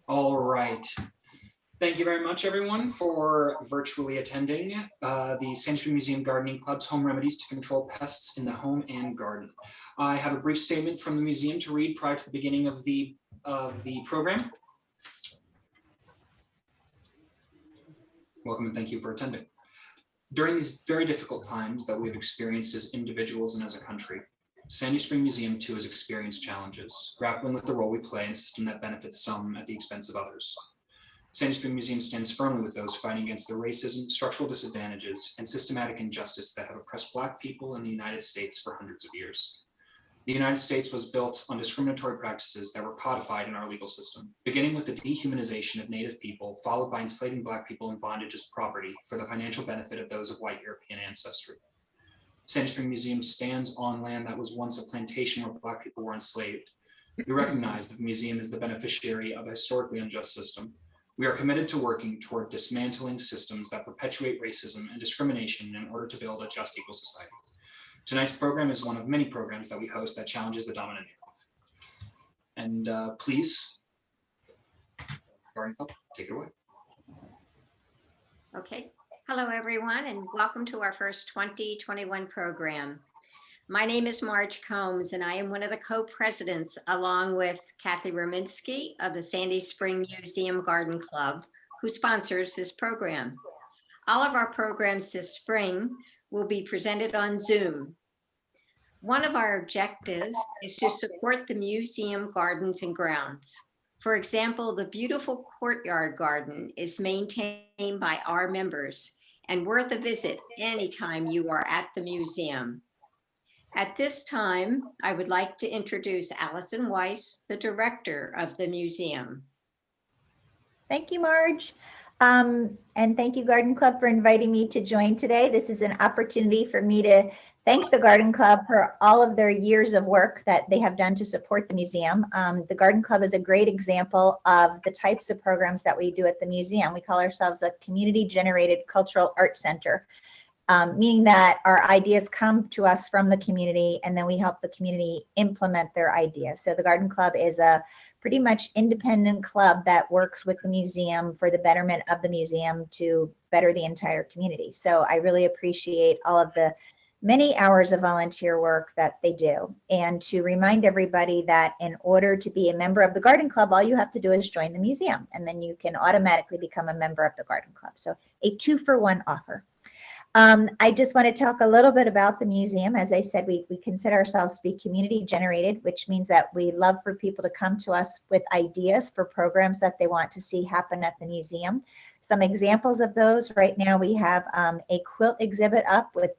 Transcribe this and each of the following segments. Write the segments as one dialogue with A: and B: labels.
A: All right. Thank you very much, everyone, for virtually attending the Sandy Spring Museum Gardening Club's Home Remedies to Control Pests in the Home and Garden. I have a brief statement from the museum to read prior to the beginning of the program. Welcome and thank you for attending. During these very difficult times that we've experienced as individuals and as a country, Sandy Spring Museum too has experienced challenges, grappling with the role we play in a system that benefits some at the expense of others. Sandy Spring Museum stands firmly with those fighting against the racism, structural disadvantages, and systematic injustice that have oppressed Black people in the United States for hundreds of years. The United States was built on discriminatory practices that were codified in our legal system, beginning with the dehumanization of Native people, followed by enslaving Black people in bondage as property for the financial benefit of those of white European ancestry. Sandy Spring Museum stands on land that was once a plantation where Black people were enslaved. We recognize that the museum is the beneficiary of a historically unjust system. We are committed to working toward dismantling systems that perpetuate racism and discrimination in order to build a just, equal society. Tonight's program is one of many programs that we host that challenges the dominant narrative. And please, Garden Club, take it away.
B: Okay. Hello, everyone, and welcome to our first 2021 program. My name is Marge Combs, and I am one of the co-presidents, along with Kathy Rominski of the Sandy Spring Museum Garden Club, who sponsors this program. All of our programs this spring will be presented on Zoom. One of our objectives is to support the museum gardens and grounds. For example, the beautiful courtyard garden is maintained by our members and worth a visit anytime you are at the museum. At this time, I would like to introduce Allison Weiss, the director of the museum.
C: Thank you, Marge. And thank you, Garden Club, for inviting me to join today. This is an opportunity for me to thank the Garden Club for all of their years of work that they have done to support the museum. The Garden Club is a great example of the types of programs that we do at the museum. We call ourselves a community-generated cultural arts center. Meaning that our ideas come to us from the community and then we help the community implement their ideas. So the Garden Club is a pretty much independent club that works with the museum for the betterment of the museum to better the entire community. So I really appreciate all of the many hours of volunteer work that they do. And to remind everybody that in order to be a member of the Garden Club, all you have to do is join the museum and then you can automatically become a member of the Garden Club. So a 2-for-1 offer. I just want to talk a little bit about the museum. As I said, we consider ourselves to be community generated, which means that we love for people to come to us with ideas for programs that they want to see happen at the museum. Some examples of those: right now we have a quilt exhibit up with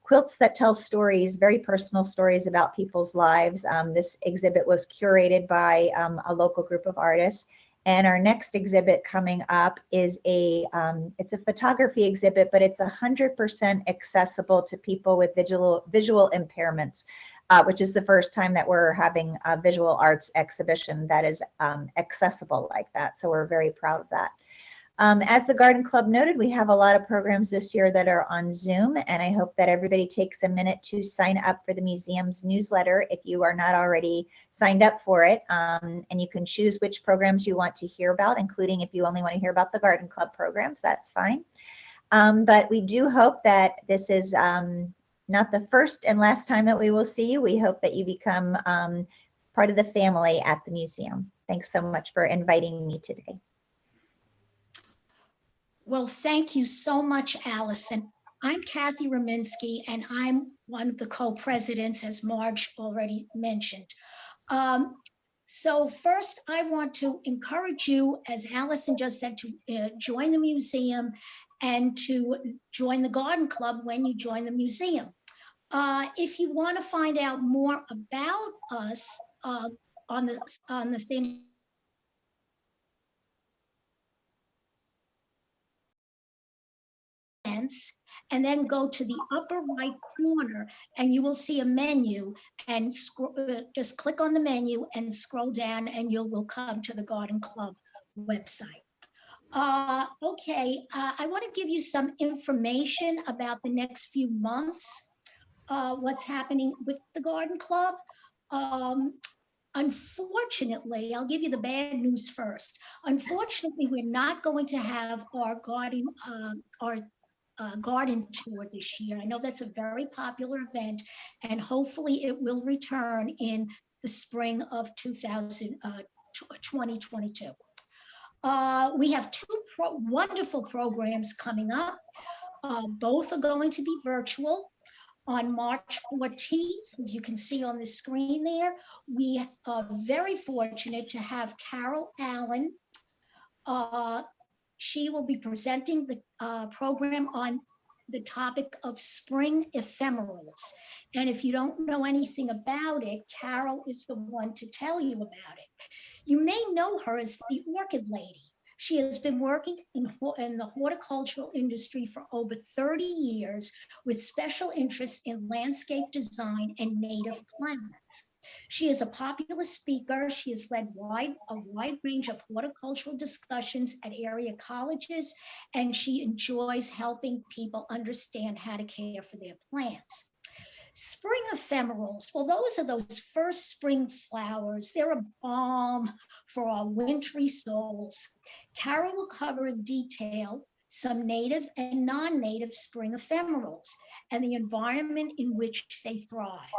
C: quilts that tell stories, very personal stories about people's lives. This exhibit was curated by a local group of artists. And our next exhibit coming up is it's a photography exhibit, but it's 100% accessible to people with visual impairments, which is the first time that we're having a visual arts exhibition that is accessible like that. So we're very proud of that. As the Garden Club noted, we have a lot of programs this year that are on Zoom, and I hope that everybody takes a minute to sign up for the museum's newsletter if you are not already signed up for it. And you can choose which programs you want to hear about, including if you only want to hear about the Garden Club programs, that's fine. But we do hope that this is not the first and last time that we will see you. We hope that you become part of the family at the museum. Thanks so much for inviting me today.
D: Well, thank you so much, Allison. I'm Kathy Rominski, and I'm one of the co-presidents, as Marge already mentioned. So first, I want to encourage you, as Allison just said, to join the museum and to join the Garden Club when you join the museum. If you want to find out more about us on the same and then go to the upper right corner and you will see a menu, and just click on the menu and scroll down and you will come to the Garden Club website. Okay, I want to give you some information about the next few months, what's happening with the Garden Club. Unfortunately, I'll give you the bad news first. Unfortunately, we're not going to have our garden tour this year. I know that's a very popular event, and hopefully it will return in the spring of 2022. We have two wonderful programs coming up. Both are going to be virtual. On March 14th, as you can see on the screen there, we are very fortunate to have Carol Allen. She will be presenting the program on the topic of spring ephemerals. And if you don't know anything about it, Carol is the one to tell you about it. You may know her as the Orchid Lady. She has been working in the horticultural industry for over 30 years with special interest in landscape design and native plants. She is a popular speaker. She has led a wide range of horticultural discussions at area colleges, and she enjoys helping people understand how to care for their plants. Spring ephemerals, well, those are those first spring flowers. They're a balm for our wintry souls. Carol will cover in detail some native and non-native spring ephemerals and the environment in which they thrive.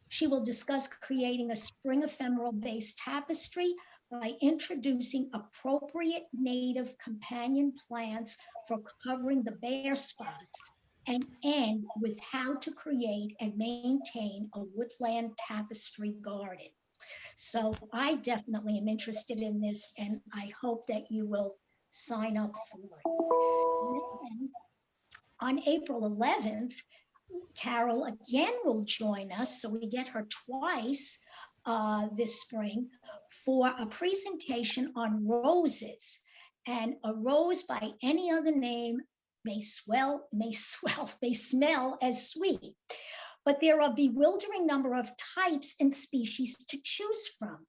D: She will discuss creating a spring ephemeral-based tapestry by introducing appropriate native companion plants for covering the bare spots, and end with how to create and maintain a woodland tapestry garden. So I definitely am interested in this, and I hope that you will sign up for it. Then, on April 11th, Carol again will join us, so we get her twice this spring for a presentation on roses. And a rose by any other name may smell as sweet, but there are a bewildering number of types and species to choose from.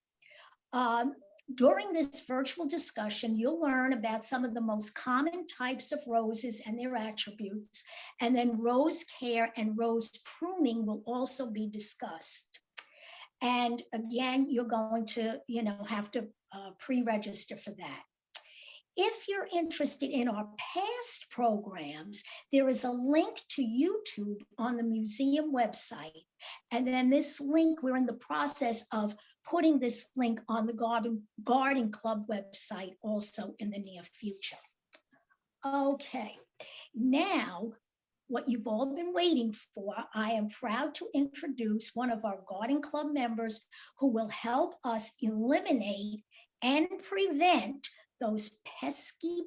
D: During this virtual discussion, you'll learn about some of the most common types of roses and their attributes, and then rose care and rose pruning will also be discussed. And again, you're going to, have to pre-register for that. If you're interested in our past programs, there is a link to YouTube on the museum website. And then this link, we're in the process of putting this link on the Garden Club website also in the near future. Okay, now what you've all been waiting for, I am proud to introduce one of our Garden Club members who will help us eliminate and prevent those pesky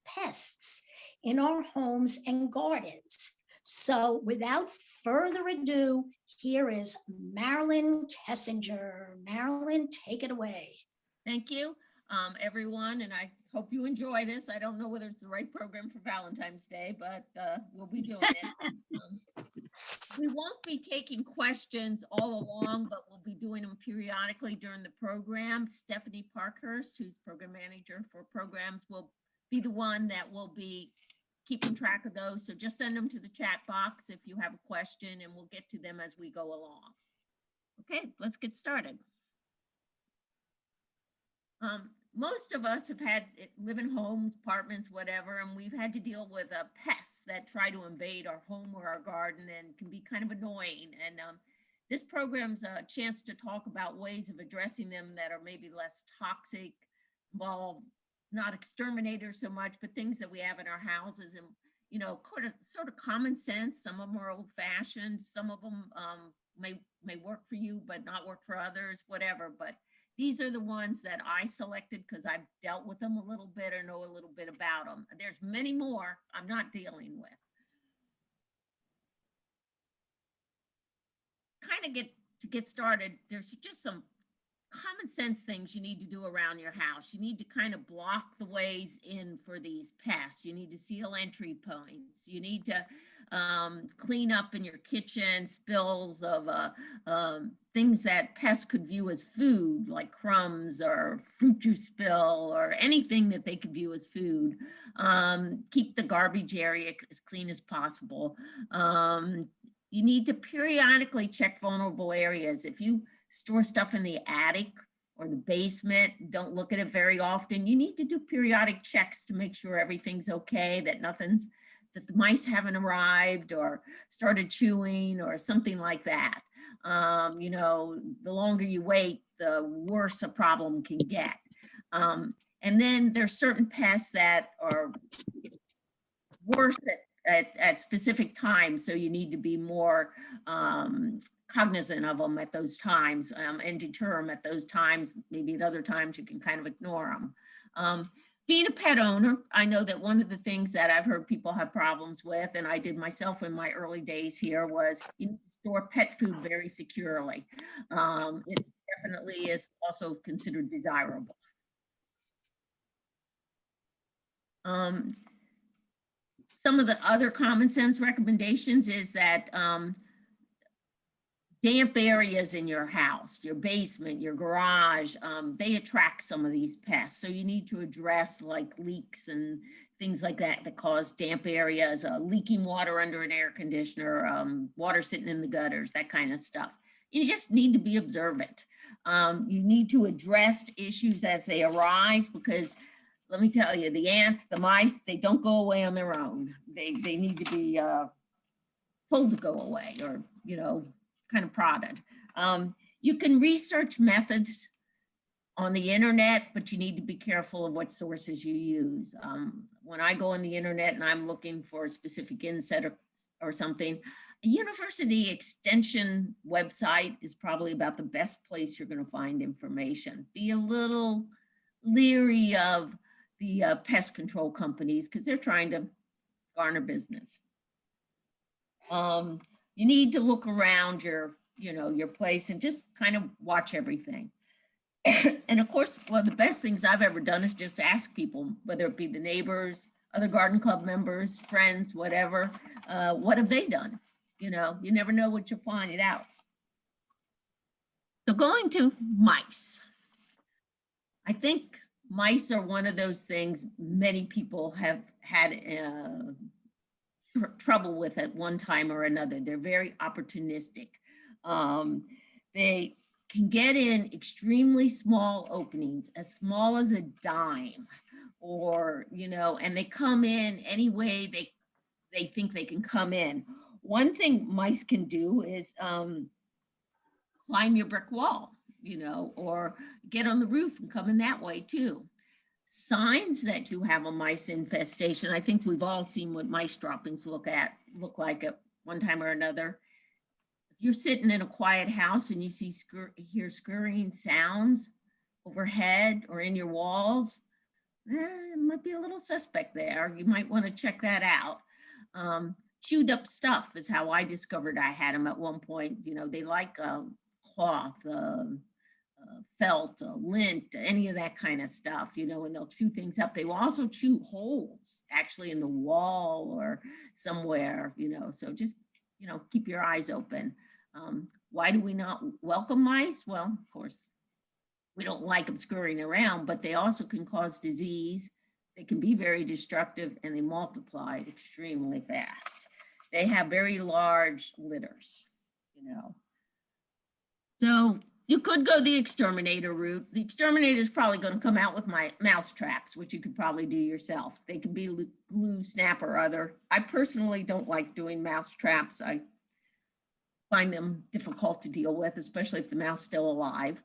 D: pests in our homes and gardens. So without further ado, here is Marilyn Kessinger. Marilyn, take it away.
E: Thank you, everyone, and I hope you enjoy this. I don't know whether it's the right program for Valentine's Day, but we'll be doing it. We won't be taking questions all along, but we'll be doing them periodically during the program. Stephanie Parkhurst, who's program manager for programs, will be the one that will be keeping track of those. So just send them to the chat box if you have a question, and we'll get to them as we go along. Okay, let's get started. Most of us have live in homes, apartments, whatever, and we've had to deal with pests that try to invade our home or our garden and can be kind of annoying. And this program's a chance to talk about ways of addressing them that are maybe less toxic, involve not exterminators so much, but things that we have in our houses, and sort of common sense. Some of them are old-fashioned, some of them may work for you but not work for others, whatever. But these are the ones that I selected because I've dealt with them a little bit or know a little bit about them. There's many more I'm not dealing with. Kind of get started, there's just some common sense things you need to do around your house. You need to kind of block the ways in for these pests. You need to seal entry points. You need to clean up in your kitchen spills of things that pests could view as food, like crumbs or fruit juice spill or anything that they could view as food. Keep the garbage area as clean as possible. You need to periodically check vulnerable areas. If you store stuff in the attic or the basement, don't look at it very often. You need to do periodic checks to make sure everything's okay, that that the mice haven't arrived or started chewing or something like that. You know, the longer you wait, the worse a problem can get. And then there's certain pests that are worse at specific times, so you need to be more cognizant of them at those times and deter them at those times. Maybe at other times you can kind of ignore them. Being a pet owner, I know that one of the things that I've heard people have problems with, and I did myself in my early days here, was you need to store pet food very securely. It definitely is also considered desirable. Some of the other common sense recommendations is that damp areas in your house, your basement, your garage, they attract some of these pests. So you need to address like leaks and things like that that cause damp areas, leaking water under an air conditioner, water sitting in the gutters, that kind of stuff. You just need to be observant. You need to address issues as they arise, because let me tell you, the ants, the mice, they don't go away on their own. They need to be told to go away, or, you know, kind of prodded. You can research methods on the internet, but you need to be careful of what sources you use. When I go on the internet and I'm looking for a specific insect or something, a university extension website is probably about the best place you're going to find information. Be a little leery of the pest control companies, because they're trying to garner business. You need to look around your place and just kind of watch everything. And of course, one of the best things I've ever done is just ask people, whether it be the neighbors, other garden club members, friends, whatever, what have they done? You know, you never know what you'll find it out. So going to mice. I think mice are one of those things many people have had trouble with at one time or another. They're very opportunistic. They can get in extremely small openings, as small as a dime, or, you know, and they come in any way they think they can come in. One thing mice can do is climb your brick wall, you know, or get on the roof and come in that way too. Signs that you have a mice infestation, I think we've all seen what mice droppings look like at one time or another. If you're sitting in a quiet house and you hear scurrying sounds overhead or in your walls, it might be a little suspect there. You might want to check that out. Chewed up stuff is how I discovered I had them at one point. You know, they like cloth, felt, lint, any of that kind of stuff, you know, and they'll chew things up. They will also chew holes actually in the wall or somewhere, you know, so just, you know, keep your eyes open. Why do we not welcome mice? Well, of course, we don't like them scurrying around, but they also can cause disease. They can be very destructive, and they multiply extremely fast. They have very large litters, you know. So you could go the exterminator route. The exterminator is probably going to come out with my mouse traps, which you could probably do yourself. They can be glue, snap, or other. I personally don't like doing mouse traps. I find them difficult to deal with, especially if the mouse is still alive.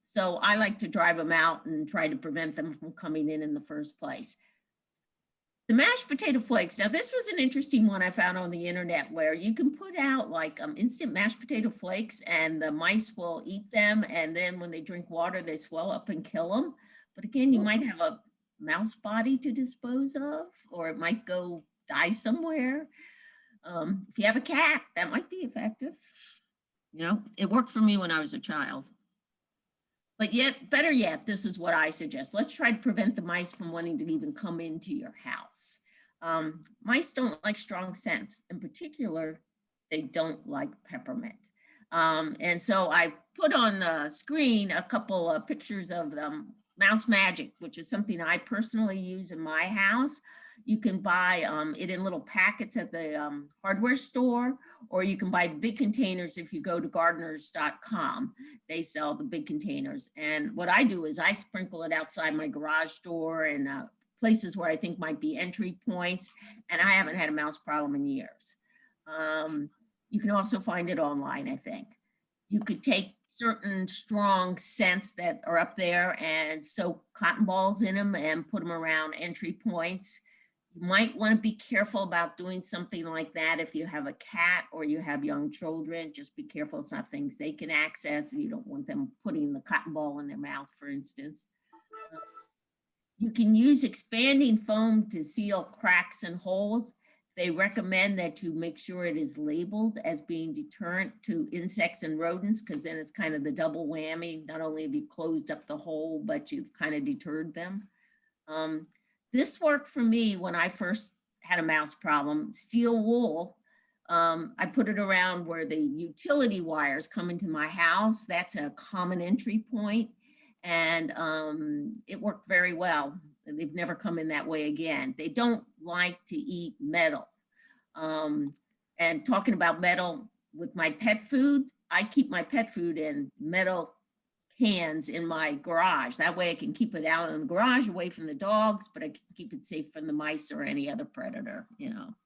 E: So I like to drive them out and try to prevent them from coming in the first place. The mashed potato flakes. Now, this was an interesting one I found on the internet, where you can put out like instant mashed potato flakes and the mice will eat them. And then when they drink water, they swell up and kill them. But again, you might have a mouse body to dispose of, or it might go die somewhere. If you have a cat, that might be effective. You know, it worked for me when I was a child. But yet, better yet, this is what I suggest. Let's try to prevent the mice from wanting to even come into your house. Mice don't like strong scents. In particular, they don't like peppermint. And so I put on the screen a couple of pictures of Mouse Magic, which is something I personally use in my house. You can buy it in little packets at the hardware store, or you can buy the big containers if you go to gardeners.com. They sell the big containers. And what I do is I sprinkle it outside my garage door and places where I think might be entry points. And I haven't had a mouse problem in years. You can also find it online, I think. You could take certain strong scents that are up there and soak cotton balls in them and put them around entry points. You might want to be careful about doing something like that if you have a cat or you have young children. Just be careful it's not things they can access, and you don't want them putting the cotton ball in their mouth, for instance. You can use expanding foam to seal cracks and holes. They recommend that you make sure it is labeled as being deterrent to insects and rodents, because then it's kind of the double whammy. Not only have you closed up the hole, but you've kind of deterred them. This worked for me when I first had a mouse problem. Steel wool, I put it around where the utility wires come into my house. That's a common entry point, and it worked very well. They've never come in that way again. They don't like to eat metal. And talking about metal, with my pet food, I keep my pet food in metal cans in my garage. That way I can keep it out in the garage away from the dogs, but I can keep it safe from the mice or any other predator, you know.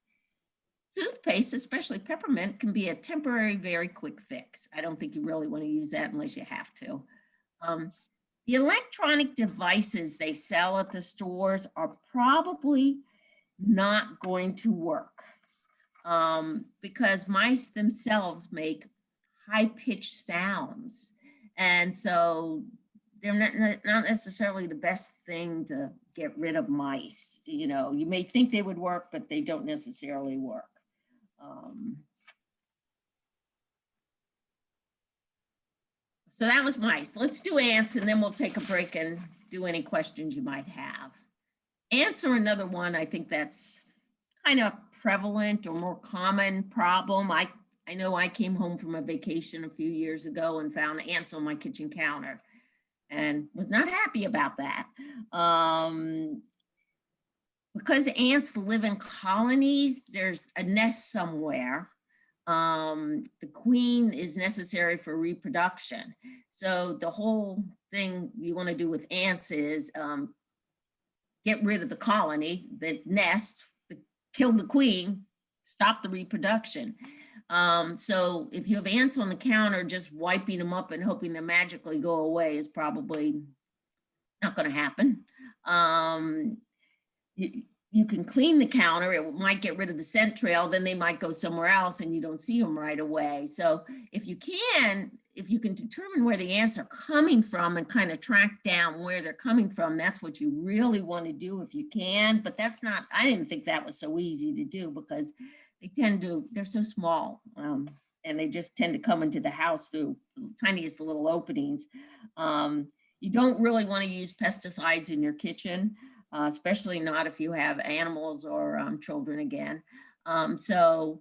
E: Toothpaste, especially peppermint, can be a temporary, very quick fix. I don't think you really want to use that unless you have to. The electronic devices they sell at the stores are probably not going to work because mice themselves make high-pitched sounds. And so they're not necessarily the best thing to get rid of mice. You know, you may think they would work, but they don't necessarily work. So that was mice. Let's do ants, and then we'll take a break and do any questions you might have. Ants are another one. I think that's kind of prevalent or more common problem. I know I came home from a vacation a few years ago and found ants on my kitchen counter and was not happy about that. Because ants live in colonies, there's a nest somewhere. The queen is necessary for reproduction. So the whole thing you want to do with ants is get rid of the colony, the nest, kill the queen, stop the reproduction. So if you have ants on the counter, just wiping them up and hoping they magically go away is probably not going to happen. You can clean the counter, it might get rid of the scent trail, then they might go somewhere else and you don't see them right away. So if you can determine where the ants are coming from and kind of track down where they're coming from, that's what you really want to do if you can. But that's not, I didn't think that was so easy to do because they're so small and they just tend to come into the house through the tiniest little openings. You don't really want to use pesticides in your kitchen. Especially not if you have animals or children again. There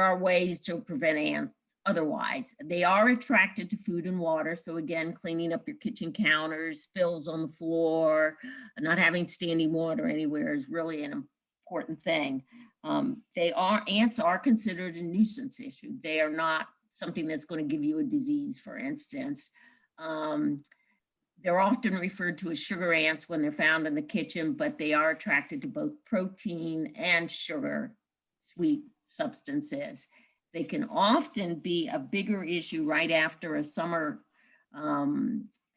E: are ways to prevent ants otherwise. They are attracted to food and water. So again, cleaning up your kitchen counters, spills on the floor, not having standing water anywhere is really an important thing. Ants are considered a nuisance issue. They are not something that's going to give you a disease, for instance. They're often referred to as sugar ants when they're found in the kitchen, but they are attracted to both protein and sugar, sweet substances. They can often be a bigger issue right after a summer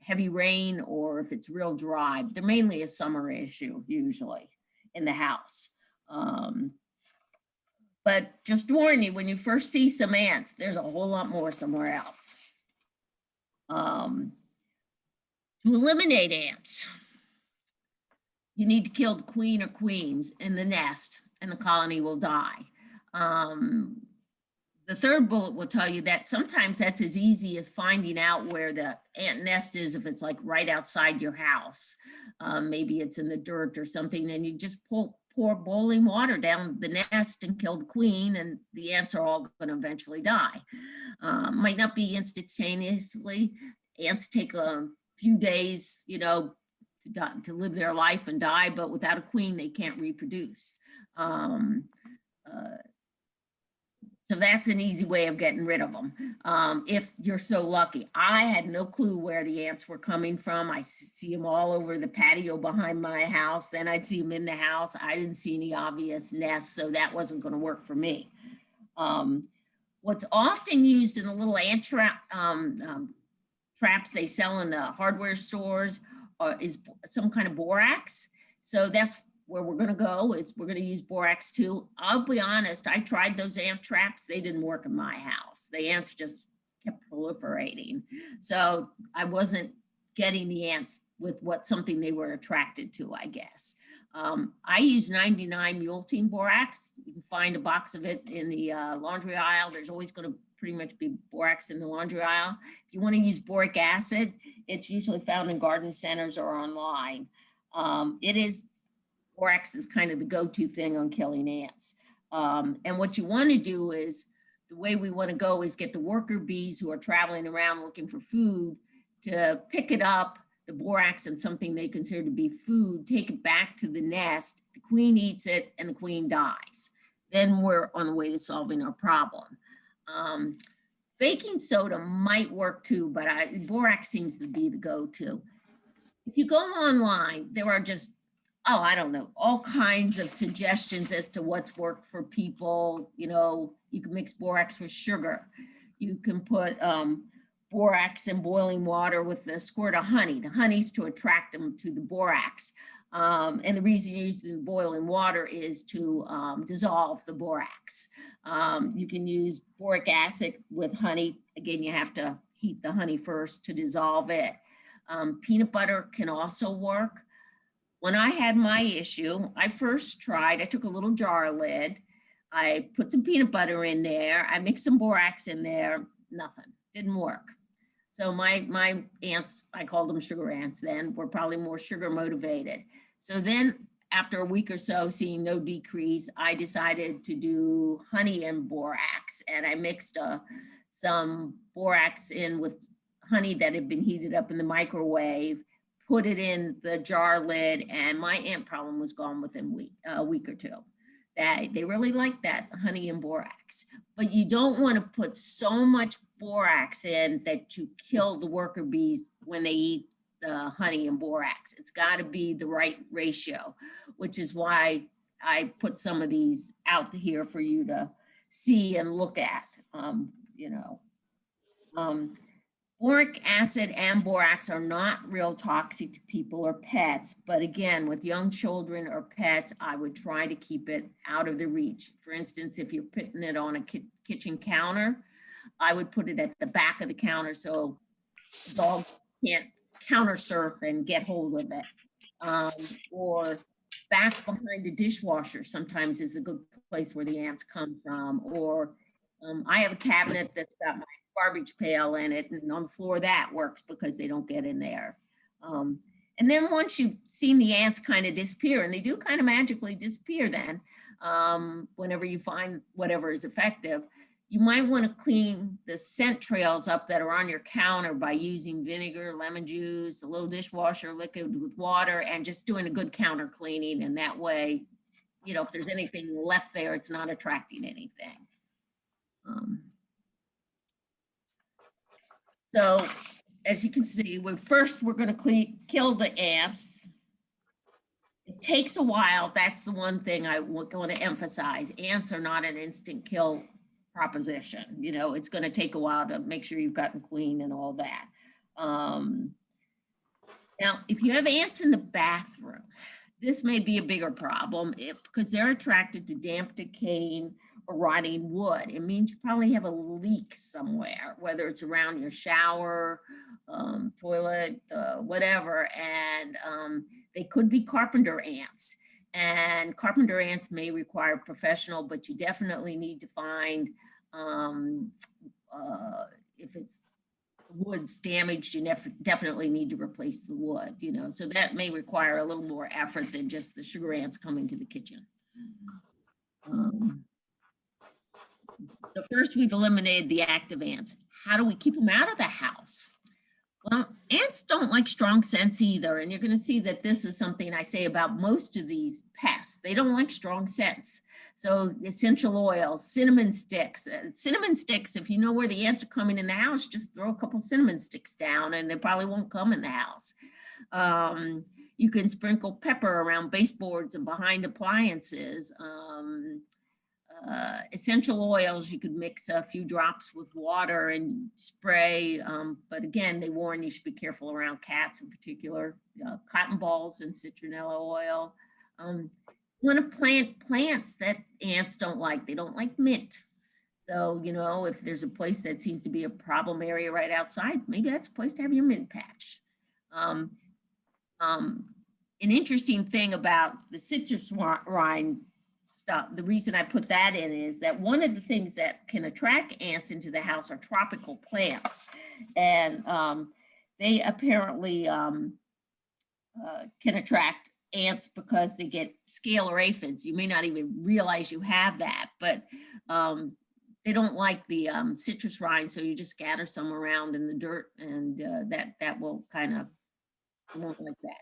E: heavy rain, or if it's real dry. They're mainly a summer issue, usually, in the house. But just warn you, when you first see some ants, there's a whole lot more somewhere else. To eliminate ants, you need to kill the queen or queens in the nest and the colony will die. The third bullet will tell you that sometimes that's as easy as finding out where the ant nest is if it's like right outside your house. Maybe it's in the dirt or something, and you just pour boiling water down the nest and kill the queen, and the ants are all going to eventually die. Might not be instantaneously. Ants take a few days, to live their life and die, but without a queen, they can't reproduce. So that's an easy way of getting rid of them. If you're so lucky. I had no clue where the ants were coming from. I see them all over the patio behind my house. Then I'd see them in the house. I didn't see any obvious nests, so that wasn't going to work for me. What's often used in the little ant traps they sell in the hardware stores is some kind of borax. So that's where we're going to go, is we're going to use borax too. I'll be honest, I tried those ant traps. They didn't work in my house. The ants just kept proliferating. So I wasn't getting the ants with something they were attracted to, I guess. I use 99 Multein borax. You can find a box of it in the laundry aisle. There's always going to pretty much be borax in the laundry aisle. If you want to use boric acid, it's usually found in garden centers or online. Borax is kind of the go-to thing on killing ants. And what you want to do is, the way we want to go is get the worker bees who are traveling around looking for food to pick it up, the borax, and something they consider to be food, take it back to the nest, the queen eats it, and the queen dies. Then we're on the way to solving our problem. Baking soda might work too, but borax seems to be the go-to. If you go online, there are just, I don't know, all kinds of suggestions as to what's worked for people. You know, you can mix borax with sugar. You can put borax in boiling water with a squirt of honey. The honey's to attract them to the borax. And the reason you use the boiling water is to dissolve the borax. You can use boric acid with honey. Again, you have to heat the honey first to dissolve it. Peanut butter can also work. When I had my issue, I first tried, I took a little jar lid, I put some peanut butter in there, I mixed some borax in there, nothing, didn't work. So my ants, I called them sugar ants then, were probably more sugar motivated. So then after a week or so, seeing no decrease, I decided to do honey and borax, and I mixed some borax in with honey that had been heated up in the microwave, put it in the jar lid, and my ant problem was gone within a week or two. They really like that honey and borax, but you don't want to put so much borax in that you kill the worker bees when they eat the honey and borax. It's got to be the right ratio, which is why I put some of these out here for you to see and look at. Boric acid and borax are not real toxic to people or pets, but again, with young children or pets, I would try to keep it out of the reach. For instance, if you're putting it on a kitchen counter, I would put it at the back of the counter so dogs can't counter surf and get hold of it. Or back behind the dishwasher sometimes is a good place where the ants come from. Or I have a cabinet that's got my garbage pail in it, and on the floor that works because they don't get in there. And then once you've seen the ants kind of disappear, and they do kind of magically disappear then, whenever you find whatever is effective, you might want to clean the scent trails up that are on your counter by using vinegar, lemon juice, a little dishwasher liquid with water, and just doing a good counter cleaning. And that way, you know, if there's anything left there, it's not attracting anything. So as you can see, we're going to kill the ants. It takes a while. That's the one thing I want to emphasize. Ants are not an instant kill proposition. You know, it's going to take a while to make sure you've gotten queen and all that. Now, if you have ants in the bathroom, this may be a bigger problem because they're attracted to damp, decaying, or rotting wood. It means you probably have a leak somewhere, whether it's around your shower, toilet, whatever, and they could be carpenter ants. And carpenter ants may require professional, but you definitely need to find, if it's wood's damaged, you definitely need to replace the wood, you know, so that may require a little more effort than just the sugar ants coming to the kitchen. So first we've eliminated the active ants. How do we keep them out of the house? Well, ants don't like strong scents either, and you're going to see that this is something I say about most of these pests. They don't like strong scents. So essential oils, cinnamon sticks. Cinnamon sticks, if you know where the ants are coming in the house, just throw a couple cinnamon sticks down and they probably won't come in the house. You can sprinkle pepper around baseboards and behind appliances. Essential oils, you could mix a few drops with water and spray, but again, they warn you should be careful around cats in particular. Cotton balls and citronella oil. You want to plant plants that ants don't like. They don't like mint. So, you know, if there's a place that seems to be a problem area right outside, maybe that's a place to have your mint patch. An interesting thing about the citrus rind stuff, the reason I put that in is that one of the things that can attract ants into the house are tropical plants. And they apparently can attract ants because they get scalar aphids. You may not even realize you have that, but they don't like the citrus rind, so you just scatter some around in the dirt, and that will kind of, won't like that.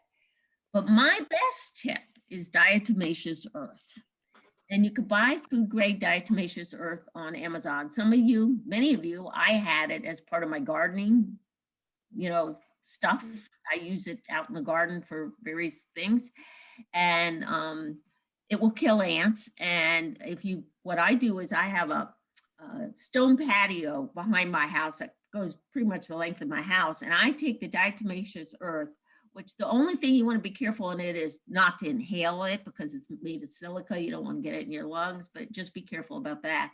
E: But my best tip is diatomaceous earth. And you could buy food grade diatomaceous earth on Amazon. Some of you, many of you, I had it as part of my gardening, you know, stuff. I use it out in the garden for various things, and it will kill ants. And if you, what I do is I have a stone patio behind my house that goes pretty much the length of my house, and I take the diatomaceous earth, which the only thing you want to be careful in it is not to inhale it because it's made of silica. You don't want to get it in your lungs, but just be careful about that.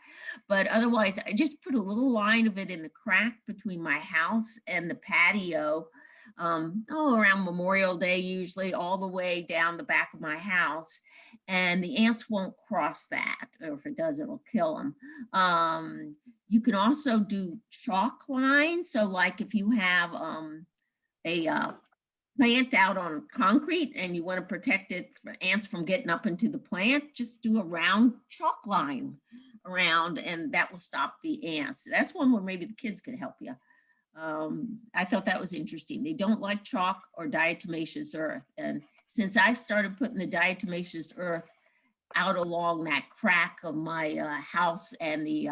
E: But otherwise, I just put a little line of it in the crack between my house and the patio, around Memorial Day, usually all the way down the back of my house. And the ants won't cross that, or if it does, it'll kill them. You can also do chalk lines. So like if you have a plant out on concrete and you want to protect it for ants from getting up into the plant, just do a round chalk line around and that will stop the ants. That's one where maybe the kids could help you. I thought that was interesting. They don't like chalk or diatomaceous earth. And since I've started putting the diatomaceous earth out along that crack of my house and the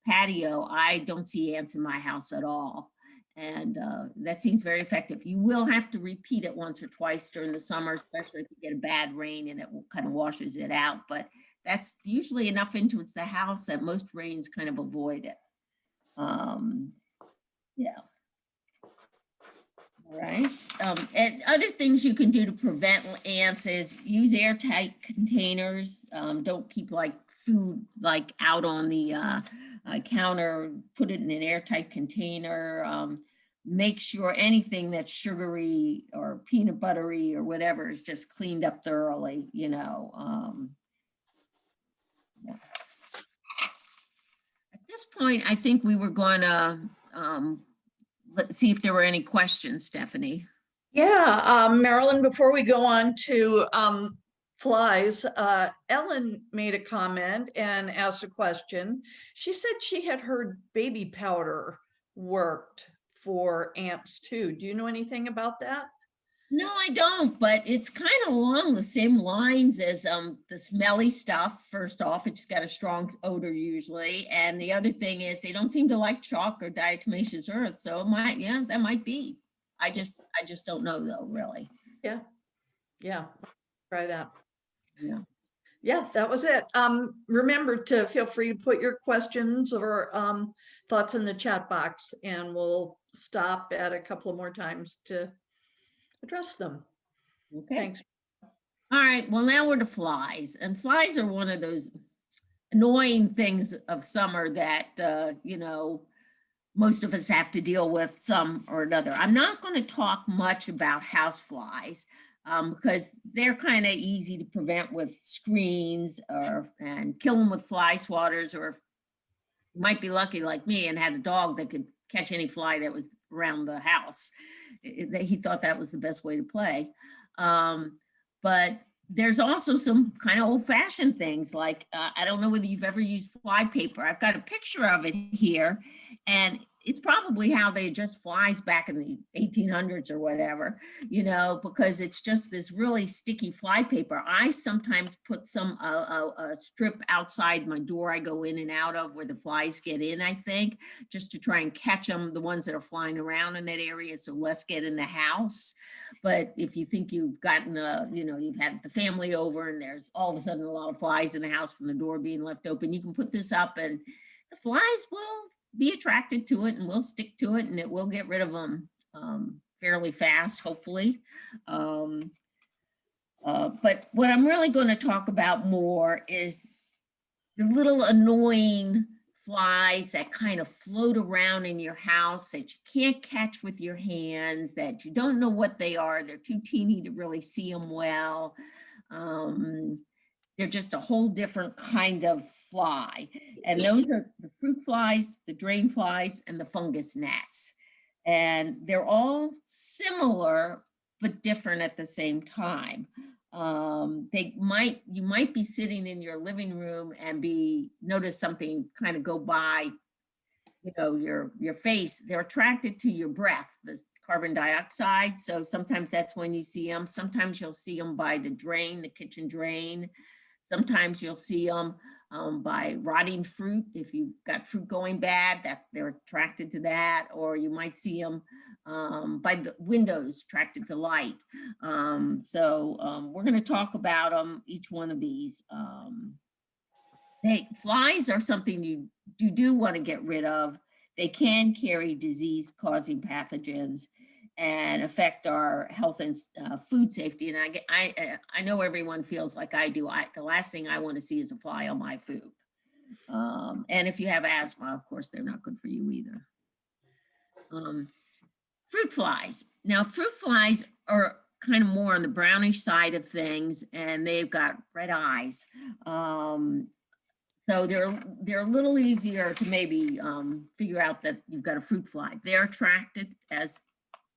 E: patio, I don't see ants in my house at all. And that seems very effective. You will have to repeat it once or twice during the summer, especially if you get a bad rain and it kind of washes it out. But that's usually enough into the house that most rains kind of avoid it. Yeah. All right. And other things you can do to prevent ants is use airtight containers. Don't keep like food like out on the counter. Put it in an airtight container. Make sure anything that's sugary or peanut buttery or whatever is just cleaned up thoroughly, you know. Yeah. At this point, I think we were going to let's see if there were any questions, Stephanie.
F: Yeah, Marilyn, before we go on to flies, Ellen made a comment and asked a question. She said she had heard baby powder worked for ants too. Do you know anything about that?
E: No, I don't, but it's kind of along the same lines as the smelly stuff. First off, it's got a strong odor usually. And the other thing is they don't seem to like chalk or diatomaceous earth. So it might, yeah, that might be. I just don't know though, really.
F: Yeah. Yeah. Try that.
E: Yeah.
F: Yeah, that was it. Remember to feel free to put your questions or thoughts in the chat box, and we'll stop at a couple of more times to address them.
E: Okay.
F: Thanks.
E: All right. Well, now we're to flies, and flies are one of those annoying things of summer that you know, most of us have to deal with some or another. I'm not going to talk much about house flies because they're kind of easy to prevent with screens and kill them with fly swatters, or you might be lucky like me and had a dog that could catch any fly that was around the house. He thought that was the best way to play. But there's also some kind of old-fashioned things like, I don't know whether you've ever used fly paper. I've got a picture of it here, and it's probably how they just flies back in the 1800s or whatever, you know, because it's just this really sticky fly paper. I sometimes put some a strip outside my door I go in and out of where the flies get in, I think, just to try and catch them, the ones that are flying around in that area, so less get in the house. But if you think you've gotten you know, you've had the family over and there's all of a sudden a lot of flies in the house from the door being left open, you can put this up and the flies will be attracted to it and will stick to it, and it will get rid of them fairly fast, hopefully. But what I'm really going to talk about more is the little annoying flies that kind of float around in your house that you can't catch with your hands, that you don't know what they are. They're too teeny to really see them well. They're just a whole different kind of fly. And those are the fruit flies, the drain flies, and the fungus gnats. And they're all similar, but different at the same time. You might be sitting in your living room and notice something kind of go by, you know, your face. They're attracted to your breath, the carbon dioxide. So sometimes that's when you see them. Sometimes you'll see them by the drain, the kitchen drain. Sometimes you'll see them by rotting fruit. If you've got fruit going bad, they're attracted to that. Or you might see them by the windows, attracted to light. We're going to talk about them, each one of these. Flies are something you do want to get rid of. They can carry disease-causing pathogens and affect our health and food safety. And I know everyone feels like I do. The last thing I want to see is a fly on my food. And if you have asthma, of course, they're not good for you either. Fruit flies. Now, fruit flies are kind of more on the brownish side of things, and they've got red eyes. So they're a little easier to maybe figure out that you've got a fruit fly. They're attracted, as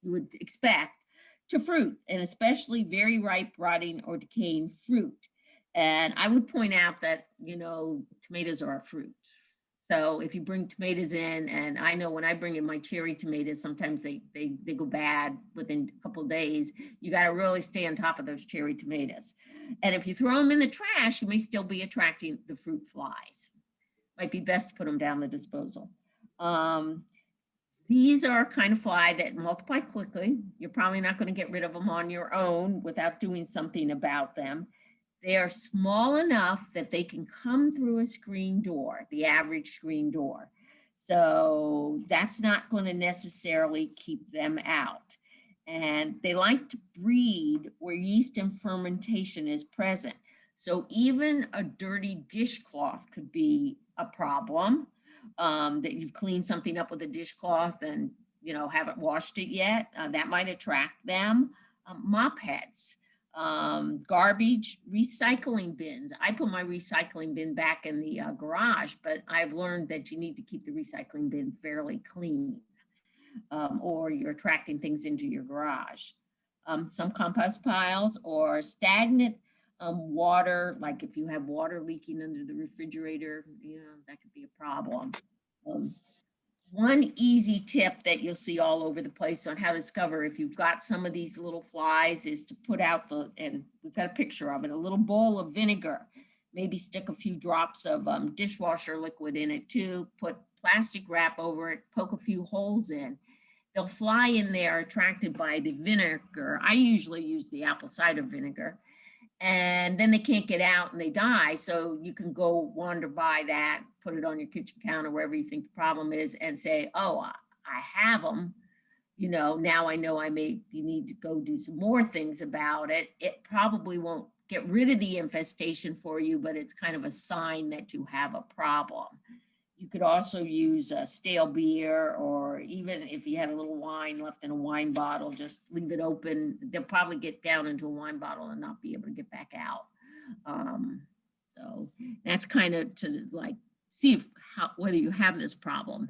E: you would expect, to fruit, and especially very ripe, rotting, or decaying fruit. And I would point out that, you know, tomatoes are a fruit. So if you bring tomatoes in, and I know when I bring in my cherry tomatoes, sometimes they go bad within a couple of days. You got to really stay on top of those cherry tomatoes. And if you throw them in the trash, you may still be attracting the fruit flies. Might be best to put them down the disposal. These are kind of fly that multiply quickly. You're probably not going to get rid of them on your own without doing something about them. They are small enough that they can come through a screen door, the average screen door. So that's not going to necessarily keep them out. And they like to breed where yeast and fermentation is present. So even a dirty dishcloth could be a problem. That you've cleaned something up with a dishcloth and, you know, haven't washed it yet. That might attract them. Mop heads. Garbage, recycling bins. I put my recycling bin back in the garage, but I've learned that you need to keep the recycling bin fairly clean, or you're attracting things into your garage. Some compost piles or stagnant water, like if you have water leaking under the refrigerator, you know, that could be a problem. One easy tip that you'll see all over the place on how to discover if you've got some of these little flies is to put out and we've got a picture of it, a little bowl of vinegar, maybe stick a few drops of dishwasher liquid in it too, put plastic wrap over it, poke a few holes in. They'll fly in there attracted by the vinegar. I usually use the apple cider vinegar. And then they can't get out and they die. So you can go wander by that, put it on your kitchen counter, wherever you think the problem is, and say, oh, I have them. You know, now I know you need to go do some more things about it. It probably won't get rid of the infestation for you, but it's kind of a sign that you have a problem. You could also use a stale beer, or even if you had a little wine left in a wine bottle, just leave it open. They'll probably get down into a wine bottle and not be able to get back out. So that's kind of to like see whether you have this problem.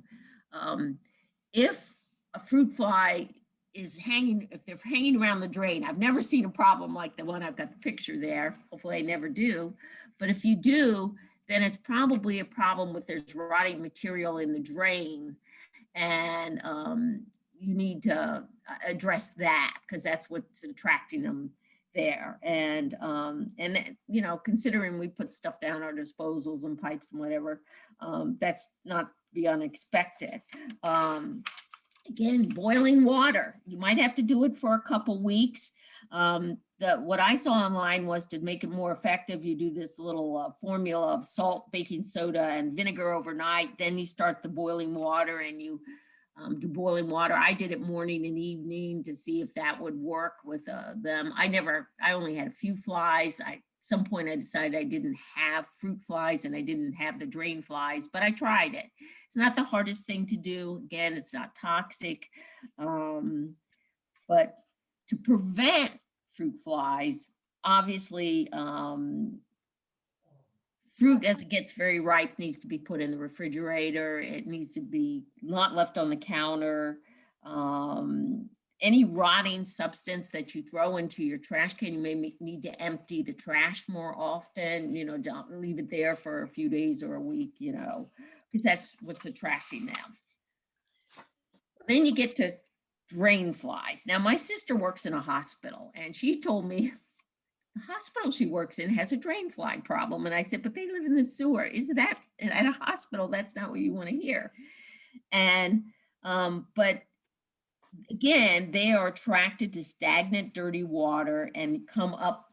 E: If a fruit fly is if they're hanging around the drain, I've never seen a problem like the one I've got the picture there. Hopefully I never do. But if you do, then it's probably a problem with there's rotting material in the drain. And you need to address that because that's what's attracting them there. And you know, considering we put stuff down our disposals and pipes and whatever, that's not to be unexpected. Again, boiling water. You might have to do it for a couple weeks. What I saw online was to make it more effective, you do this little formula of salt, baking soda, and vinegar overnight. Then you start the boiling water and you do boiling water. I did it morning and evening to see if that would work with them. I only had a few flies. At some point I decided I didn't have fruit flies and I didn't have the drain flies, but I tried it. It's not the hardest thing to do. Again, it's not toxic, but to prevent fruit flies, obviously, fruit as it gets very ripe needs to be put in the refrigerator. It needs to be not left on the counter. Any rotting substance that you throw into your trash can, you may need to empty the trash more often. You know, don't leave it there for a few days or a week, you know, because that's what's attracting them. Then you get to drain flies. Now, my sister works in a hospital and she told me the hospital she works in has a drain fly problem. And I said, but they live in the sewer. Isn't that at a hospital? That's not what you want to hear. And, but again, they are attracted to stagnant, dirty water and come up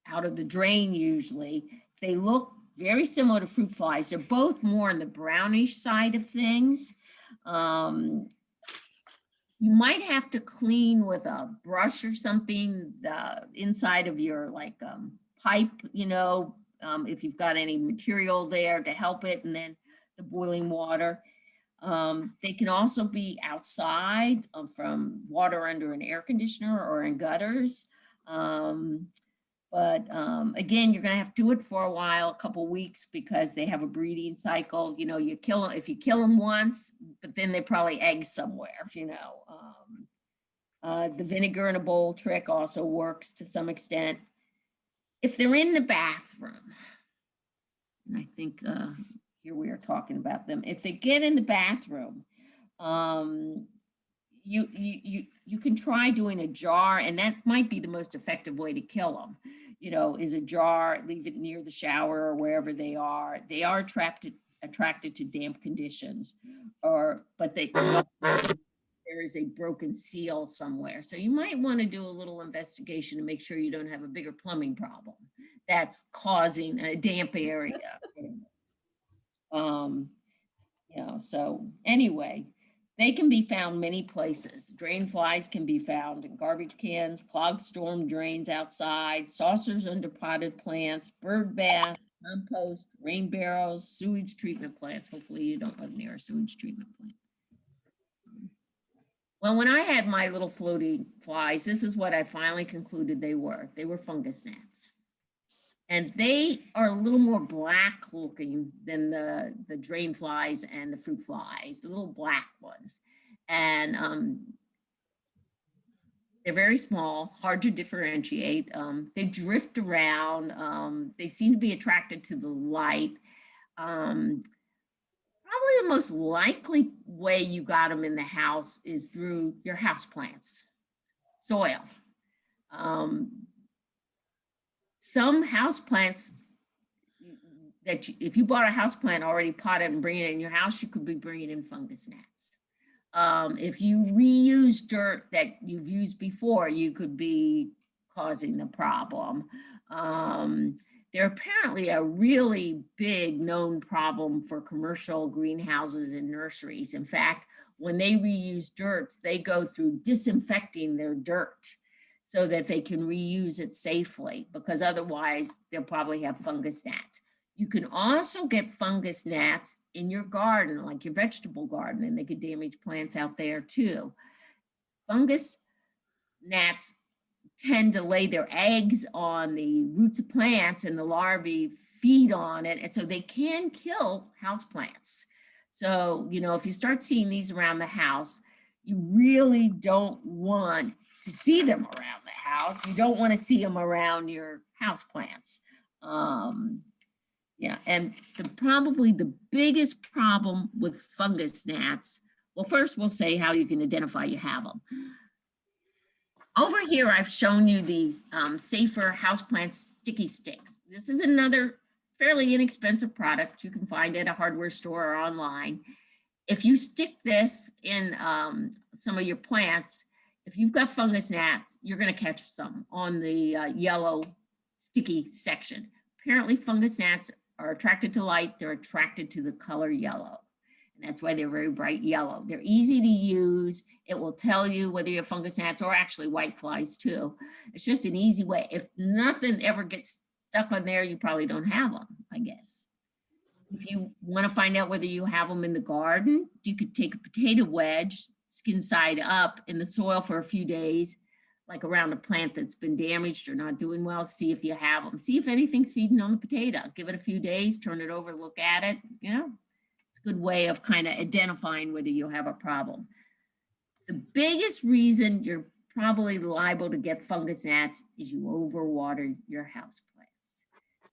E: out of the drain usually. They look very similar to fruit flies. They're both more on the brownish side of things. You might have to clean with a brush or something the inside of your pipe, you know, if you've got any material there to help it, and then the boiling water. They can also be outside from water under an air conditioner or in gutters. Again, you're going to have to do it for a while, a couple weeks, because they have a breeding cycle. You know, you kill them if you kill them once, but then they probably egg somewhere, you know. The vinegar in a bowl trick also works to some extent. If they're in the bathroom, and I think here we are talking about them. If they get in the bathroom, you can try doing a jar, and that might be the most effective way to kill them. You know, is a jar, leave it near the shower or wherever they are. They are attracted to damp conditions, but there is a broken seal somewhere. So you might want to do a little investigation to make sure you don't have a bigger plumbing problem that's causing a damp area. You know, so anyway, they can be found many places. Drain flies can be found in garbage cans, clogged storm drains outside, saucers under potted plants, bird baths, compost, rain barrels, sewage treatment plants. Hopefully you don't live near a sewage treatment plant. Well, when I had my little floating flies, this is what I finally concluded they were. They were fungus gnats. And they are a little more black looking than the drain flies and the fruit flies, the little black ones. And they're very small, hard to differentiate. They drift around. They seem to be attracted to the light. Probably the most likely way you got them in the house is through your house plants, soil. Some house plants that if you bought a house plant already potted and bring it in your house, you could be bringing in fungus gnats. If you reuse dirt that you've used before, you could be causing the problem. They're apparently a really big known problem for commercial greenhouses and nurseries. In fact, when they reuse dirt, they go through disinfecting their dirt so that they can reuse it safely, because otherwise they'll probably have fungus gnats. You can also get fungus gnats in your garden, like your vegetable garden, and they could damage plants out there too. Fungus gnats tend to lay their eggs on the roots of plants and the larvae feed on it, and so they can kill houseplants. So, you know, if you start seeing these around the house, you really don't want to see them around the house. You don't want to see them around your houseplants. Yeah, and probably the biggest problem with fungus gnats Well, first we'll say how you can identify you have them. Over here, I've shown you these safer houseplant sticky sticks. This is another fairly inexpensive product you can find at a hardware store or online. If you stick this in some of your plants, if you've got fungus gnats, you're going to catch some on the yellow sticky section. Apparently, fungus gnats are attracted to light. They're attracted to the color yellow. And that's why they're very bright yellow. They're easy to use. It will tell you whether you have fungus gnats or actually white flies too. It's just an easy way. If nothing ever gets stuck on there, you probably don't have them, I guess. If you want to find out whether you have them in the garden, you could take a potato wedge, skin side up in the soil for a few days, like around a plant that's been damaged or not doing well, see if you have them. See if anything's feeding on the potato. Give it a few days, turn it over, look at it, you know. Good way of kind of identifying whether you have a problem. The biggest reason you're probably liable to get fungus gnats is you overwater your houseplants.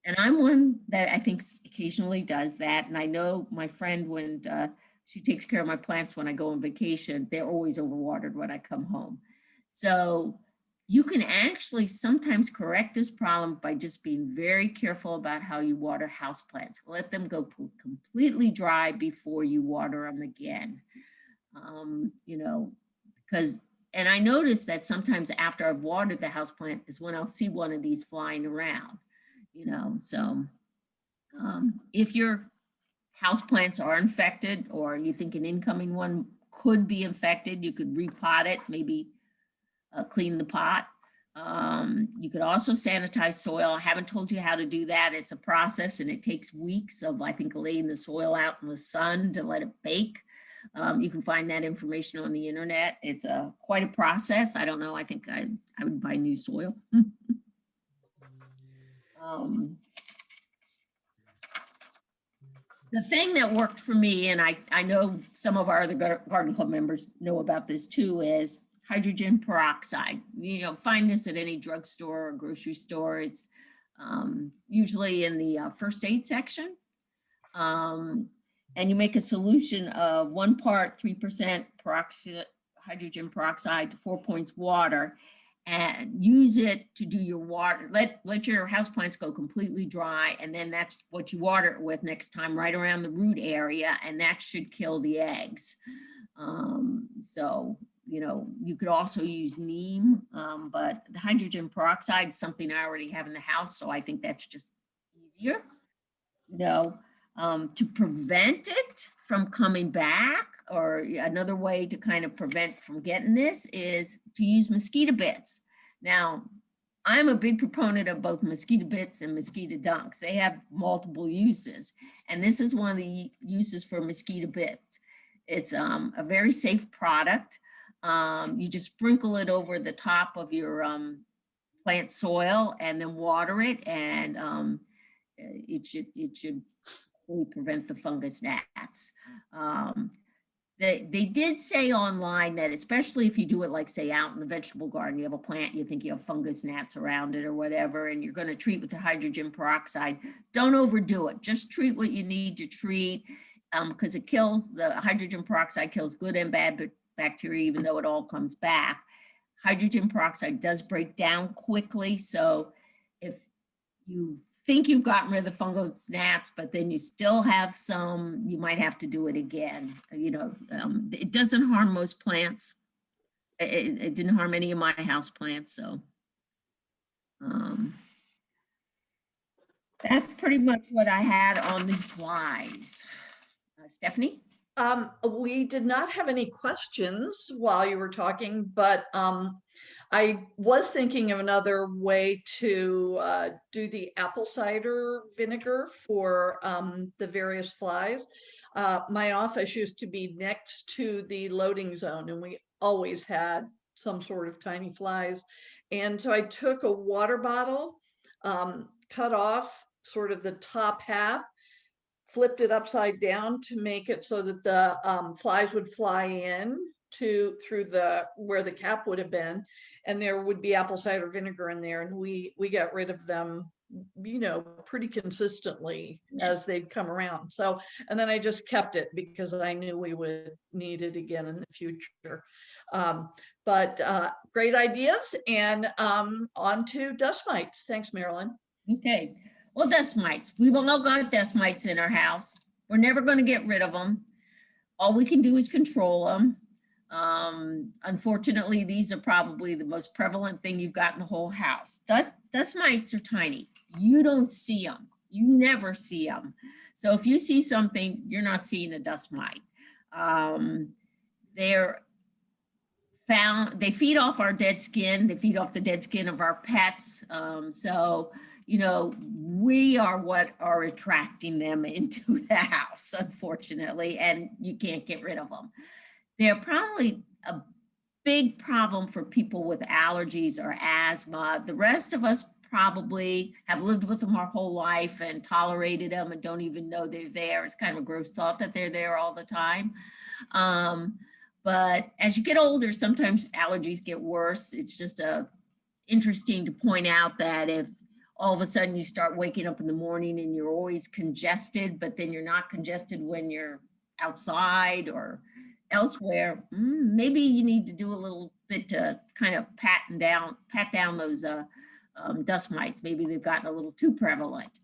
E: And I'm one that I think occasionally does that. And I know my friend, when she takes care of my plants when I go on vacation, they're always overwatered when I come home. So you can actually sometimes correct this problem by just being very careful about how you water houseplants. Let them go completely dry before you water them again. You know, because, and I notice that sometimes after I've watered the houseplant is when I'll see one of these flying around, you know. So if your houseplants are infected or you think an incoming one could be infected, you could repot it, maybe clean the pot. You could also sanitize soil. I haven't told you how to do that. It's a process and it takes weeks of, I think, laying the soil out in the sun to let it bake. You can find that information on the internet. It's quite a process. I don't know. I think I would buy new soil. The thing that worked for me, and I know some of our other garden club members know about this too, is hydrogen peroxide. You know, find this at any drugstore or grocery store. It's usually in the first aid section. And you make a solution of 1 part 3% hydrogen peroxide to 4 points water, and use it to do your water. Let your houseplants go completely dry, and then that's what you water it with next time, right around the root area, and that should kill the eggs. So, you know, you could also use neem, but the hydrogen peroxide is something I already have in the house, so I think that's just easier. You know, to prevent it from coming back, or another way to kind of prevent from getting this is to use mosquito bits. Now, I'm a big proponent of both mosquito bits and mosquito dunks. They have multiple uses, and this is one of the uses for mosquito bits. It's a very safe product. You just sprinkle it over the top of your plant soil and then water it, and it should really prevent the fungus gnats. They did say online that, especially if you do it, like say out in the vegetable garden, you have a plant, you think you have fungus gnats around it or whatever, and you're going to treat with the hydrogen peroxide, don't overdo it. Just treat what you need to treat, because it kills, the hydrogen peroxide kills good and bad bacteria, even though it all comes back. Hydrogen peroxide does break down quickly. So if you think you've gotten rid of the fungus gnats, but then you still have some, you might have to do it again. You know, it doesn't harm most plants. It didn't harm any of my house plants. So that's pretty much what I had on the flies. Stephanie?
F: We did not have any questions while you were talking, but I was thinking of another way to do the apple cider vinegar for the various flies. My office used to be next to the loading zone, and we always had some sort of tiny flies. And so I took a water bottle, cut off sort of the top half, flipped it upside down to make it so that the flies would fly in through the where the cap would have been, and there would be apple cider vinegar in there, and we got rid of them you know, pretty consistently as they'd come around. So, and then I just kept it because I knew we would need it again in the future. But great ideas, and on to dust mites. Thanks, Marilyn.
E: Okay, well, dust mites. We've all got dust mites in our house. We're never going to get rid of them. All we can do is control them. Unfortunately, these are probably the most prevalent thing you've got in the whole house. Dust mites are tiny. You don't see them. You never see them. So if you see something, you're not seeing a dust mite. They feed off our dead skin. They feed off the dead skin of our pets. So, you know, we are what are attracting them into the house, unfortunately, and you can't get rid of them. They're probably a big problem for people with allergies or asthma. The rest of us probably have lived with them our whole life and tolerated them and don't even know they're there. It's kind of a gross thought that they're there all the time. But as you get older, sometimes allergies get worse. It's just interesting to point out that if all of a sudden you start waking up in the morning and you're always congested, but then you're not congested when you're outside or elsewhere, maybe you need to do a little bit to kind of pat down those dust mites. Maybe they've gotten a little too prevalent.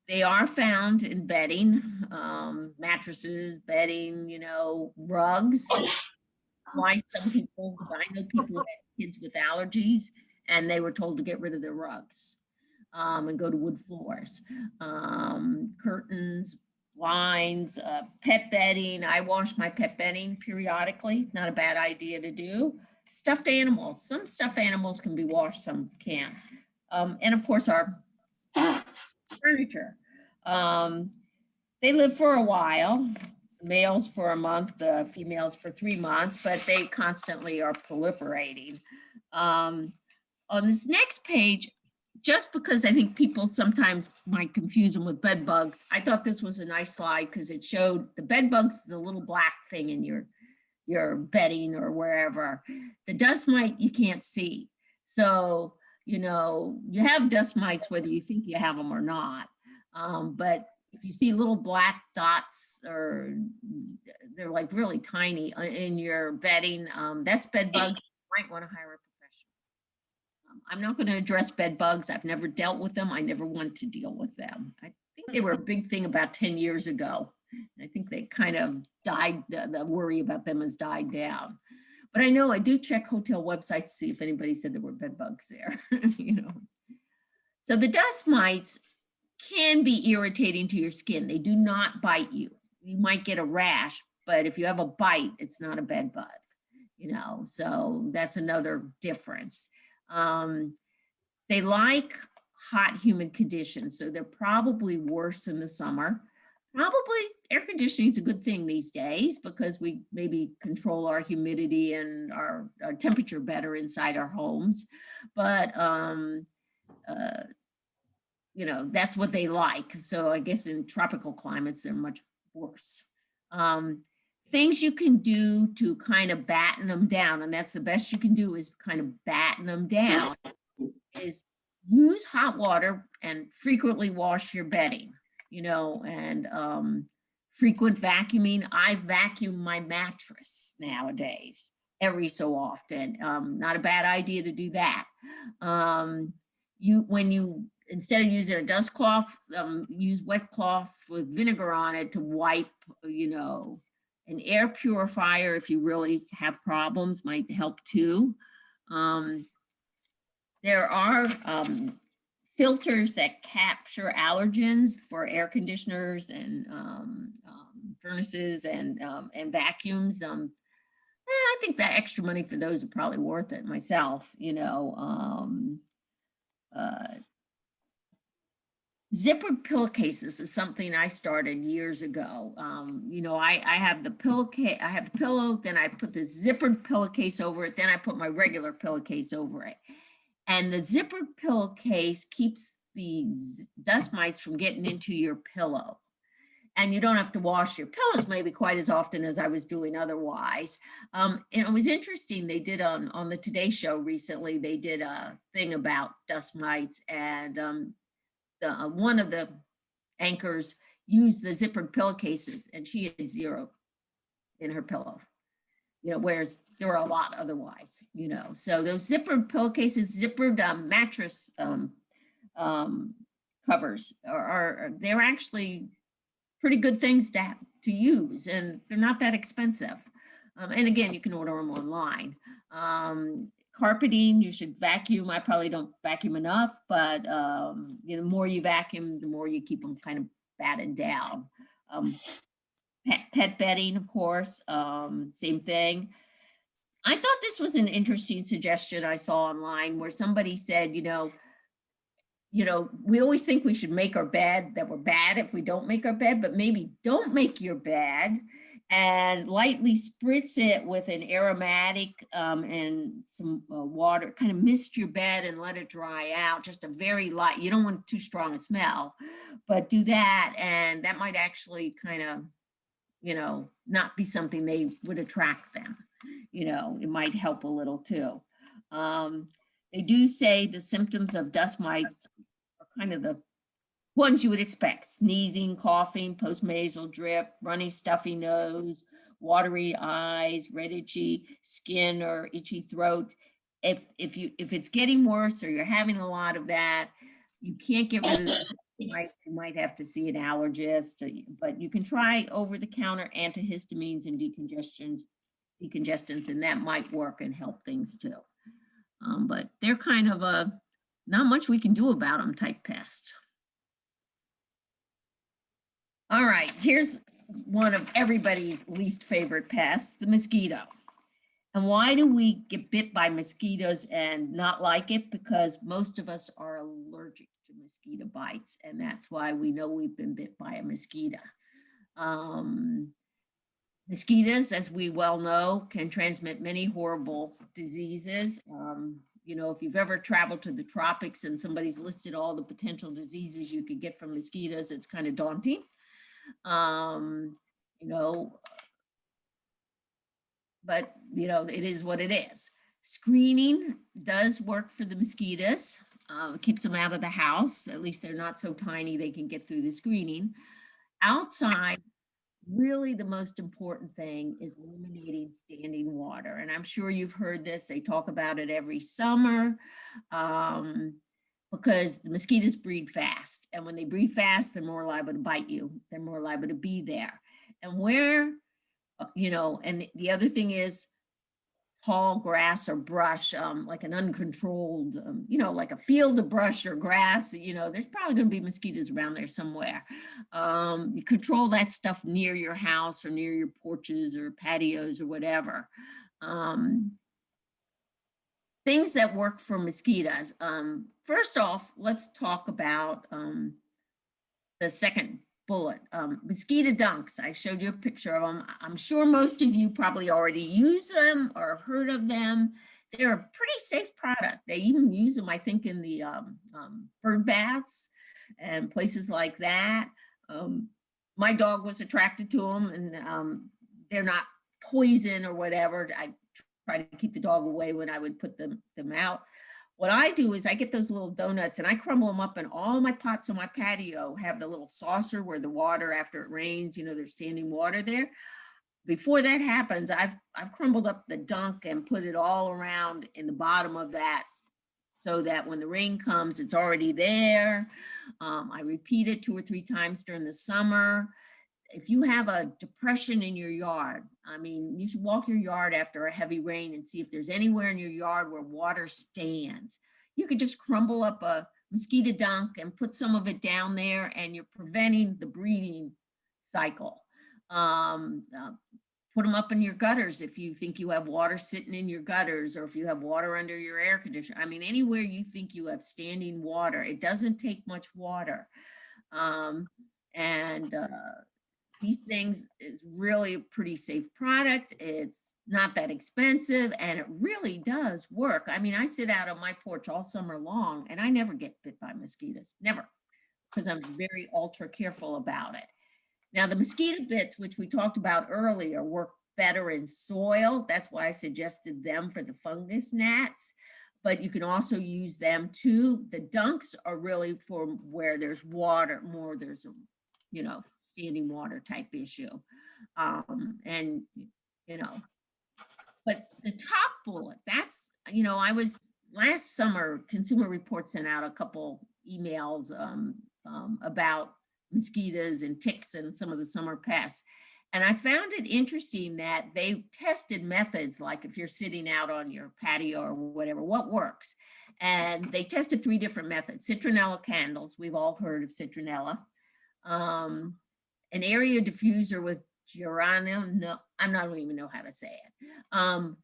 E: They are found in bedding, mattresses, bedding, you know, rugs. Why some people, I know people who had kids with allergies and they were told to get rid of their rugs and go to wood floors. Curtains, blinds, pet bedding. I wash my pet bedding periodically. Not a bad idea to do. Stuffed animals. Some stuffed animals can be washed, some can't. And of course our furniture. They live for a while, males for a month, females for 3 months, but they constantly are proliferating. On this next page, just because I think people sometimes might confuse them with bed bugs, I thought this was a nice slide because it showed the bed bugs, the little black thing in your bedding or wherever. The dust mite you can't see. So, you know, you have dust mites whether you think you have them or not. But if you see little black dots or they're like really tiny in your bedding, that's bed bugs. You might want to hire a professional. I'm not going to address bed bugs. I've never dealt with them. I never wanted to deal with them. I think they were a big thing about 10 years ago. I think they kind of died, the worry about them has died down. But I know I do check hotel websites to see if anybody said there were bed bugs there, you know. So the dust mites can be irritating to your skin. They do not bite you. You might get a rash, but if you have a bite, it's not a bed bug, you know, so that's another difference. They like hot, humid conditions, so they're probably worse in the summer. Probably air conditioning is a good thing these days because we maybe control our humidity and our temperature better inside our homes, but you know, that's what they like. So I guess in tropical climates, they're much worse. Things you can do to kind of batten them down, and that's the best you can do is kind of batten them down, is use hot water and frequently wash your bedding, you know, and frequent vacuuming. I vacuum my mattress nowadays every so often. Not a bad idea to do that. When you instead of using a dust cloth, use wet cloth with vinegar on it to wipe, you know. An air purifier, if you really have problems, might help too. There are filters that capture allergens for air conditioners and furnaces and vacuums. I think that extra money for those are probably worth it myself, you know. Zippered pillowcases is something I started years ago. You know, I have the pillowcase, I have the pillow, then I put the zippered pillowcase over it, then I put my regular pillowcase over it. And the zippered pillowcase keeps the dust mites from getting into your pillow. and you don't have to wash your pillows maybe quite as often as I was doing otherwise. And it was interesting, they did on the Today Show recently, they did a thing about dust mites, and one of the anchors used the zippered pillowcases, and she had 0 in her pillow, whereas there were a lot otherwise, So those zippered pillowcases, zippered mattress covers they're actually pretty good things to use, and they're not that expensive. And again, you can order them online. Carpeting, you should vacuum. I probably don't vacuum enough, but the more you vacuum, the more you keep them kind of batted down. Pet bedding, of course, same thing. I thought this was an interesting suggestion I saw online where somebody said, we always think we should make our bed, that we're bad if we don't make our bed, but maybe don't make your bed and lightly spritz it with an aromatic and some water, kind of mist your bed and let it dry out, just a very light, you don't want too strong a smell, but do that, and that might actually kind of, not be something they would attract them. It might help a little too. They do say the symptoms of dust mites are kind of the ones you would expect: sneezing, coughing, postnasal drip, runny, stuffy nose, watery eyes, red, itchy skin or itchy throat. If it's getting worse or you're having a lot of that, you can't get rid of it. You might have to see an allergist, but you can try over-the-counter antihistamines and decongestants, and that might work and help things too. But they're kind of not much we can do about them type pest. All right, here's one of everybody's least favorite pests, the mosquito. And why do we get bit by mosquitoes and not like it? Because most of us are allergic to mosquito bites, and that's why we know we've been bit by a mosquito. Mosquitoes, as we well know, can transmit many horrible diseases. If you've ever traveled to the tropics and somebody's listed all the potential diseases you could get from mosquitoes, it's kind of daunting. But it is what it is. Screening does work for the mosquitoes. It keeps them out of the house. At least they're not so tiny they can get through the screening. Outside, really the most important thing is eliminating standing water. And I'm sure you've heard this. They talk about it every summer because the mosquitoes breed fast. And when they breed fast, they're more liable to bite you. They're more liable to be there. And and the other thing is tall grass or brush, like an uncontrolled, like a field of brush or grass, there's probably going to be mosquitoes around there somewhere. You control that stuff near your house or near your porches or patios or whatever. Things that work for mosquitoes. First off, let's talk about the second bullet. Mosquito Dunks. I showed you a picture of them. I'm sure most of you probably already use them or heard of them. They're a pretty safe product. They even use them, I think, in the bird baths and places like that. My dog was attracted to them, and they're not poison or whatever. I try to keep the dog away when I would put them out. What I do is I get those little donuts and I crumble them up, and all my pots on my patio have the little saucer where the water, after it rains, there's standing water there. Before that happens, I've crumbled up the dunk and put it all around in the bottom of that so that when the rain comes, it's already there. I repeat it 2 or 3 times during the summer. If you have a depression in your yard, you should walk your yard after a heavy rain and see if there's anywhere in your yard where water stands. You could just crumble up a mosquito dunk and put some of it down there, and you're preventing the breeding cycle. Put them up in your gutters if you think you have water sitting in your gutters, or if you have water under your air conditioner. Anywhere you think you have standing water. It doesn't take much water. These things is really a pretty safe product. It's not that expensive, and it really does work. I sit out on my porch all summer long, and I never get bit by mosquitoes, never, because I'm very ultra careful about it. Now, the mosquito bits, which we talked about earlier, work better in soil. That's why I suggested them for the fungus gnats, but you can also use them too. The dunks are really for where there's water, there's a, you know, standing water type issue. And, you know, but the top bullet, that's, you know, last summer, Consumer Reports sent out a couple emails about mosquitoes and ticks and some of the summer pests. And I found it interesting that they tested methods, like if you're sitting out on your patio or whatever, what works? And they tested 3 different methods. Citronella candles, we've all heard of citronella. An area diffuser with geranium, no, I don't even know how to say it,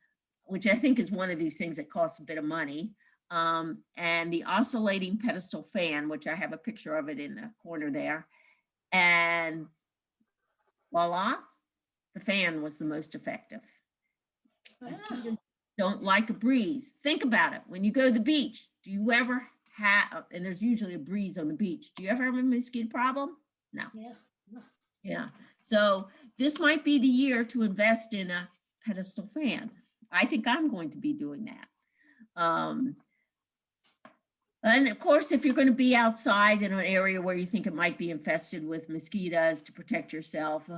E: which I think is one of these things that costs a bit of money. And the oscillating pedestal fan, which I have a picture of it in the corner there. And voila, the fan was the most effective. Mosquitoes don't like a breeze. Think about it. When you go to the beach, do you ever have, and there's usually a breeze on the beach, do you ever have a mosquito problem? No. Yeah. So this might be the year to invest in a pedestal fan. I think I'm going to be doing that. And of course, if you're going to be outside in an area where you think it might be infested with mosquitoes, to protect yourself.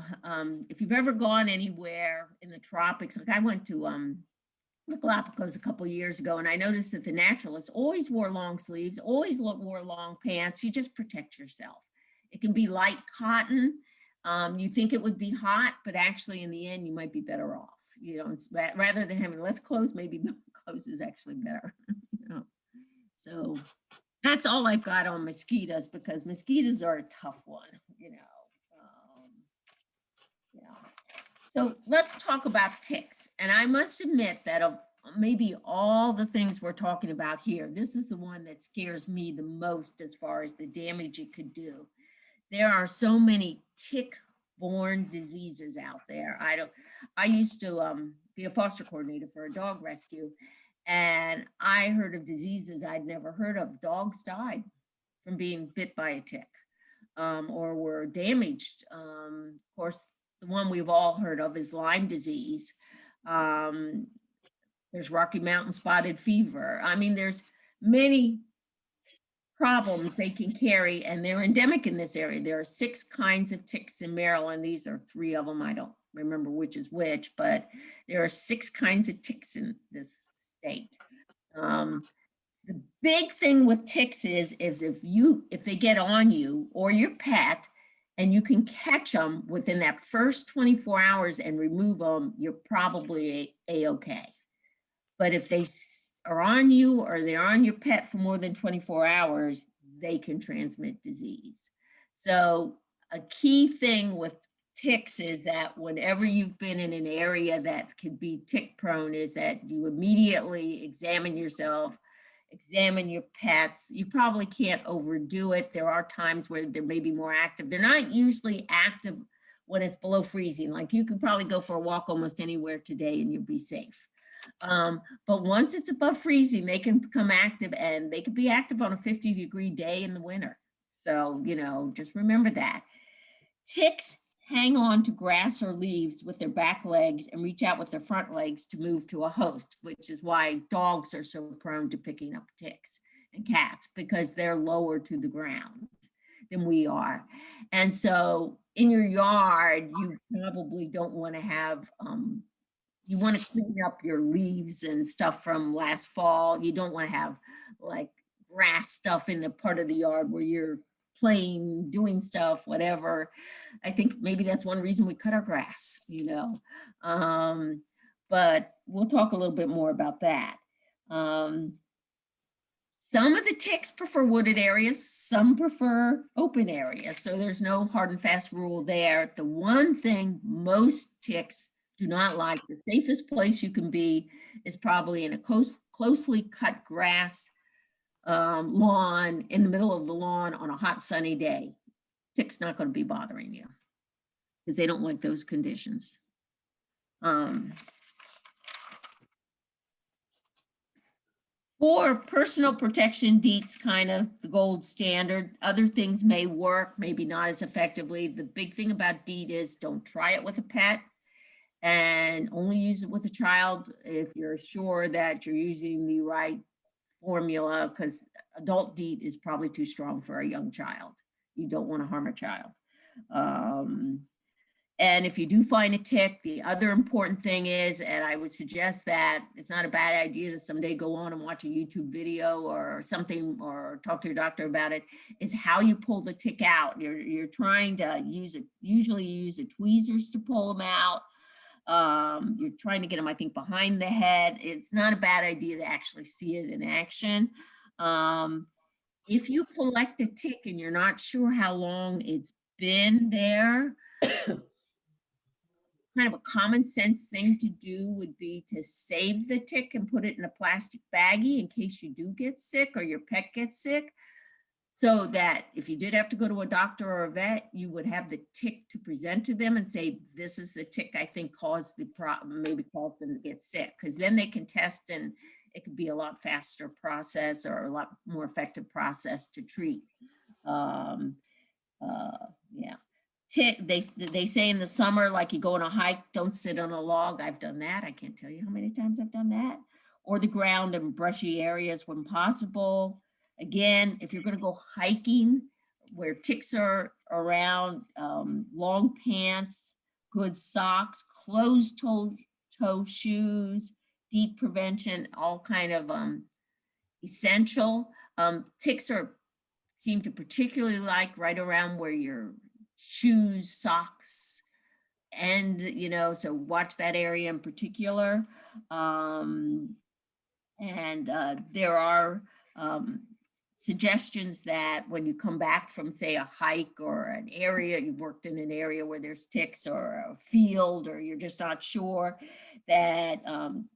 E: If you've ever gone anywhere in the tropics, like I went to the Galapagos a couple years ago, and I noticed that the naturalists always wore long sleeves, always wore long pants. You just protect yourself. It can be light cotton. You think it would be hot, but actually in the end, you might be better off. You know, rather than having less clothes, maybe no clothes is actually better. You know? So that's all I've got on mosquitoes, because mosquitoes are a tough one, you know. Yeah. So let's talk about ticks. And I must admit that of maybe all the things we're talking about here, this is the one that scares me the most as far as the damage it could do. There are so many tick-borne diseases out there. I used to be a foster coordinator for a dog rescue, and I heard of diseases I'd never heard of. Dogs died from being bit by a tick or were damaged. Of course, the one we've all heard of is Lyme disease. There's Rocky Mountain spotted fever. I mean, there's many problems they can carry, and they're endemic in this area. There are 6 kinds of ticks in Maryland. These are 3 of them. I don't remember which is which, but there are 6 kinds of ticks in this state. The big thing with ticks is if they get on you or your pet, and you can catch them within that first 24 hours and remove them, you're probably a-okay. But if they are on you or they're on your pet for more than 24 hours, they can transmit disease. So a key thing with ticks is that whenever you've been in an area that could be tick prone, is that you immediately examine yourself, examine your pets. You probably can't overdo it. There are times where they may be more active. They're not usually active when it's below freezing. Like you could probably go for a walk almost anywhere today and you'll be safe. But once it's above freezing, they can become active, and they could be active on a 50-degree day in the winter. So, you know, just remember that. Ticks hang on to grass or leaves with their back legs and reach out with their front legs to move to a host, which is why dogs are so prone to picking up ticks, and cats, because they're lower to the ground than we are. And so in your yard, you probably don't want to have, you want to clean up your leaves and stuff from last fall. You don't want to have like grass stuff in the part of the yard where you're playing, doing stuff, whatever. I think maybe that's one reason we cut our grass, you know. But we'll talk a little bit more about that. Some of the ticks prefer wooded areas, some prefer open areas. So there's no hard and fast rule there. The one thing most ticks do not like, the safest place you can be is probably in a closely cut grass lawn, in the middle of the lawn on a hot sunny day. Tick's not going to be bothering you because they don't like those conditions. For personal protection, DEET's kind of the gold standard. Other things may work, maybe not as effectively. The big thing about DEET is don't try it with a pet and only use it with a child if you're sure that you're using the right formula, because adult DEET is probably too strong for a young child. You don't want to harm a child. And if you do find a tick, the other important thing is, and I would suggest that it's not a bad idea to someday go on and watch a YouTube video or something, or talk to your doctor about it, is how you pull the tick out. You're trying to usually use a tweezers to pull them out. You're trying to get them, I think, behind the head. It's not a bad idea to actually see it in action. If you collect a tick and you're not sure how long it's been there, kind of a common sense thing to do would be to save the tick and put it in a plastic baggie in case you do get sick or your pet gets sick, so that if you did have to go to a doctor or a vet, you would have the tick to present to them and say, this is the tick I think caused the problem, maybe caused them to get sick, because then they can test and it could be a lot faster process or a lot more effective process to treat. Yeah. They say in the summer, like you go on a hike, don't sit on a log. I've done that. I can't tell you how many times I've done that. Or the ground in brushy areas when possible. Again, if you're going to go hiking where ticks are around, long pants, good socks, closed-toe shoes, DEET prevention, all kind of essential. Ticks seem to particularly like right around where your shoes, socks, and so watch that area in particular. There are suggestions that when you come back from, say, a hike or an area, you've worked in an area where there's ticks, or a field, or you're just not sure, that come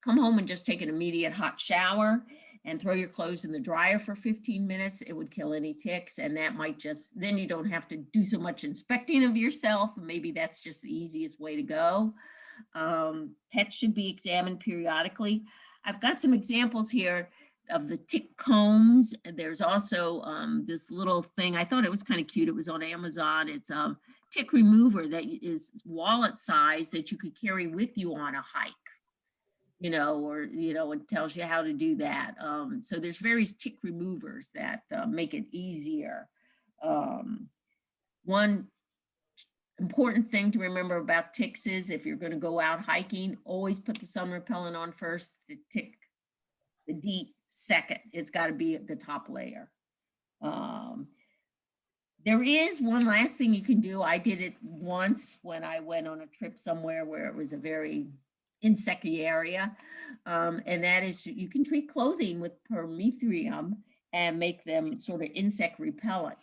E: home and just take an immediate hot shower and throw your clothes in the dryer for 15 minutes. It would kill any ticks, and that might then you don't have to do so much inspecting of yourself. Maybe that's just the easiest way to go. Pets should be examined periodically. I've got some examples here of the tick combs. There's also this little thing, I thought it was kind of cute. It was on Amazon. It's a tick remover that is wallet size that you could carry with you on a hike. It tells you how to do that. So there's various tick removers that make it easier. One important thing to remember about ticks is, if you're going to go out hiking, always put the sun repellent on first, the DEET second. It's got to be at the top layer. There is one last thing you can do. I did it once when I went on a trip somewhere where it was a very insect-y area, and that is, you can treat clothing with permethrin and make them sort of insect repellent.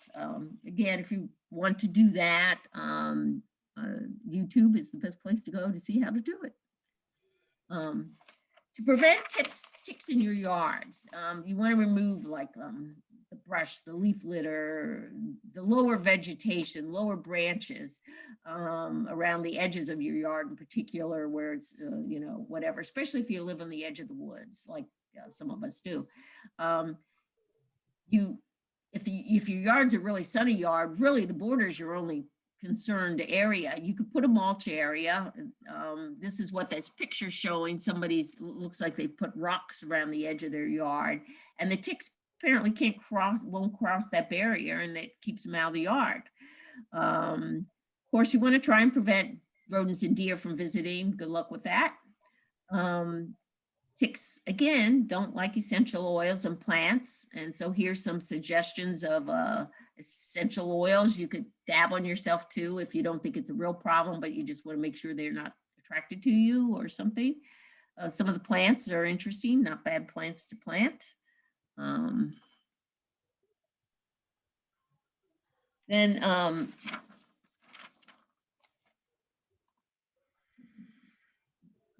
E: Again, if you want to do that, YouTube is the best place to go to see how to do it. To prevent ticks in your yards, you want to remove the brush, the leaf litter, the lower vegetation, lower branches around the edges of your yard in particular, where it's, whatever, especially if you live on the edge of the woods, like some of us do. If your yard's a really sunny yard, really the border's your only concerned area. You could put a mulch area. This is what this picture's showing. Looks like they put rocks around the edge of their yard, and the ticks apparently won't cross that barrier, and that keeps them out of the yard. Of course, you want to try and prevent rodents and deer from visiting. Good luck with that. Ticks, again, don't like essential oils and plants. And so here's some suggestions of essential oils you could dab on yourself too, if you don't think it's a real problem, but you just want to make sure they're not attracted to you or something. Some of the plants are interesting, not bad plants to plant.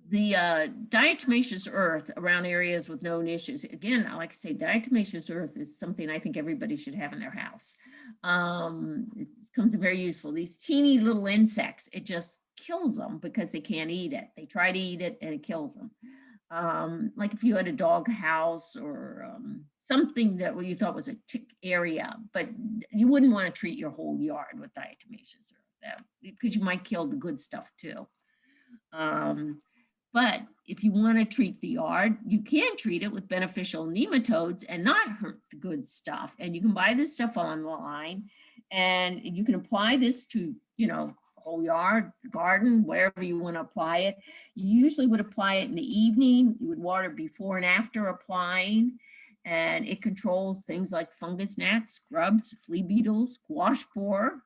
E: The diatomaceous earth around areas with known issues. Again, like I say, diatomaceous earth is something I think everybody should have in their house. It comes in very useful. These teeny little insects, it just kills them because they can't eat it. They try to eat it and it kills them. Like if you had a dog house or something that you thought was a tick area, but you wouldn't want to treat your whole yard with diatomaceous earth because you might kill the good stuff too. But if you want to treat the yard, you can treat it with beneficial nematodes and not hurt the good stuff. And you can buy this stuff online, and you can apply this to, you know, whole yard, garden, wherever you want to apply it. You usually would apply it in the evening. You would water before and after applying, and it controls things like fungus gnats, grubs, flea beetles, squash borer.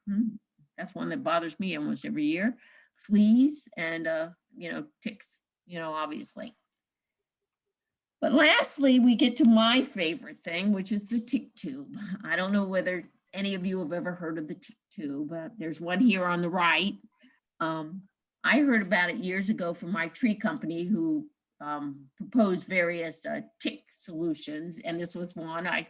E: That's one that bothers me almost every year. Fleas and, you know, ticks, you know, obviously. But lastly, we get to my favorite thing, which is the tick tube. I don't know whether any of you have ever heard of the tick tube. There's one here on the right. I heard about it years ago from my tree company who proposed various tick solutions. And this was one I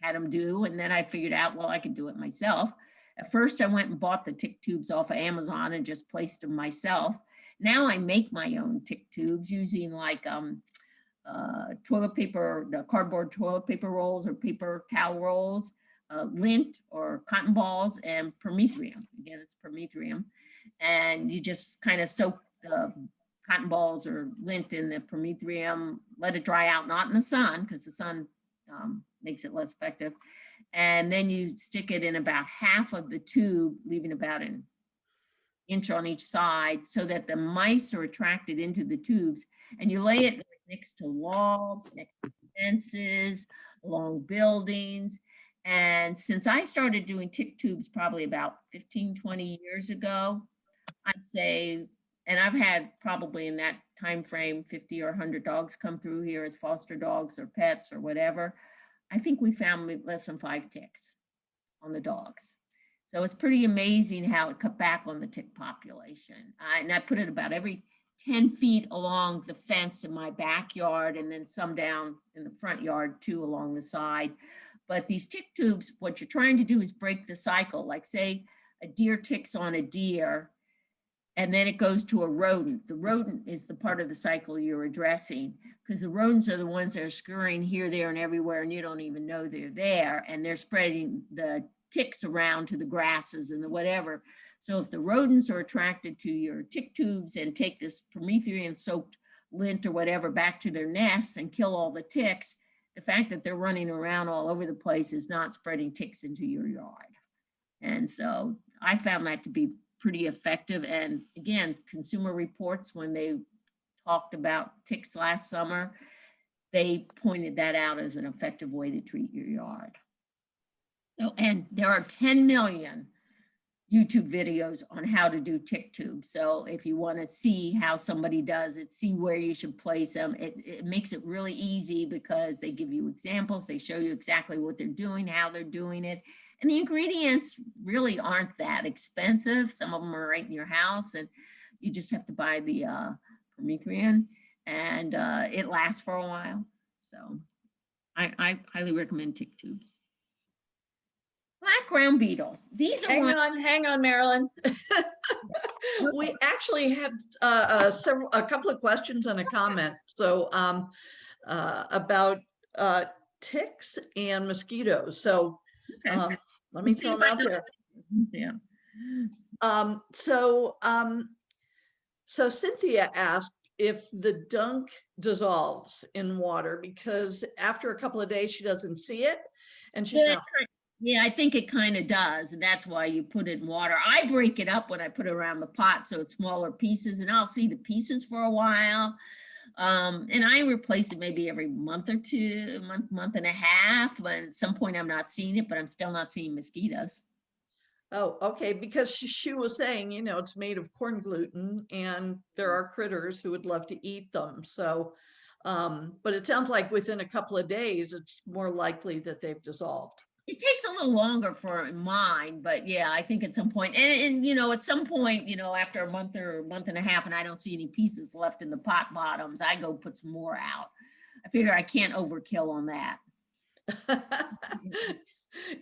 E: had them do. And then I figured out, well, I could do it myself. At first, I went and bought the tick tubes off of Amazon and just placed them myself. Now I make my own tick tubes using like toilet paper, the cardboard toilet paper rolls or paper towel rolls, lint or cotton balls, and permethrin. Again, it's permethrin. And you just kind of soak the cotton balls or lint in the permethrin, let it dry out, not in the sun, because the sun makes it less effective. And then you stick it in about half of the tube, leaving about an inch on each side so that the mice are attracted into the tubes. And you lay it next to walls, next to fences, along buildings. And since I started doing tick tubes probably about 15, 20 years ago, I'd say, and I've had probably in that time frame 50 or 100 dogs come through here as foster dogs or pets or whatever. I think we found less than 5 ticks on the dogs. So it's pretty amazing how it cut back on the tick population. And I put it about every 10 feet along the fence in my backyard, and then some down in the front yard too along the side. But these tick tubes, what you're trying to do is break the cycle. Like say a deer ticks on a deer, and then it goes to a rodent. The rodent is the part of the cycle you're addressing, because the rodents are the ones that are scurrying here, there, and everywhere, and you don't even know they're there, and they're spreading the ticks around to the grasses and the whatever. So if the rodents are attracted to your tick tubes and take this permethrin soaked lint or whatever back to their nests and kill all the ticks, the fact that they're running around all over the place is not spreading ticks into your yard. And so I found that to be pretty effective. And again, Consumer Reports, when they talked about ticks last summer, they pointed that out as an effective way to treat your yard. So, and there are 10 million YouTube videos on how to do tick tubes. So if you want to see how somebody does it, see where you should place them, it makes it really easy because they give you examples, they show you exactly what they're doing, how they're doing it. And the ingredients really aren't that expensive. Some of them are right in your house, and you just have to buy the permethrin, and it lasts for a while. So I highly recommend tick tubes. Black ground beetles. These are
F: hang on, Marilyn. We actually had a couple of questions and a comment. So about ticks and mosquitoes. So
E: okay.
F: Let me throw them out there.
E: Yeah.
F: So Cynthia asked if the dunk dissolves in water, because after a couple of days she doesn't see it, and she's not.
E: Yeah, I think it kind of does, and that's why you put it in water. I break it up when I put it around the pot, so it's smaller pieces, and I'll see the pieces for a while. And I replace it maybe every month or two, month and a half, but at some point I'm not seeing it, but I'm still not seeing mosquitoes.
F: Oh, okay, because she was saying, you know, it's made of corn gluten, and there are critters who would love to eat them. So, but it sounds like within a couple of days, it's more likely that they've dissolved.
E: It takes a little longer for mine, but yeah, I think at some point, and you know, at some point, you know, after a month or a month and a half, and I don't see any pieces left in the pot bottoms, I go put some more out. I figure I can't overkill on that.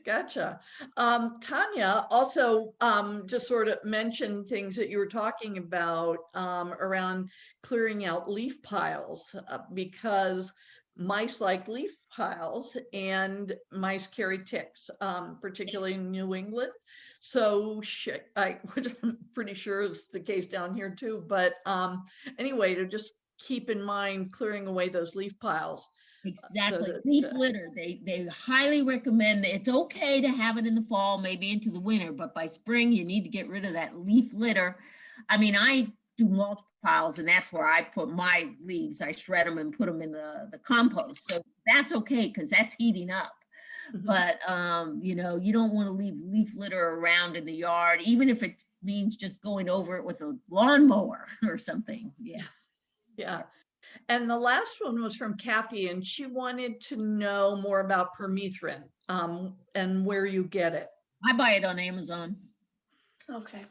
F: Gotcha. Tanya also just sort of mentioned things that you were talking about around clearing out leaf piles because mice like leaf piles and mice carry ticks, particularly in New England. So which I'm pretty sure is the case down here too. But anyway, to just keep in mind clearing away those leaf piles.
E: Exactly.
F: that,
E: Leaf litter, they highly recommend that it's okay to have it in the fall, maybe into the winter, but by spring you need to get rid of that leaf litter. I mean, I do mulch piles and that's where I put my leaves. I shred them and put them in the compost. So that's okay because that's heating up. But you know, you don't want to leave leaf litter around in the yard, even if it means just going over it with a lawnmower or something. Yeah.
F: Yeah. And the last one was from Kathy, and she wanted to know more about permethrin and where you get it.
E: I buy it on Amazon.
D: Okay.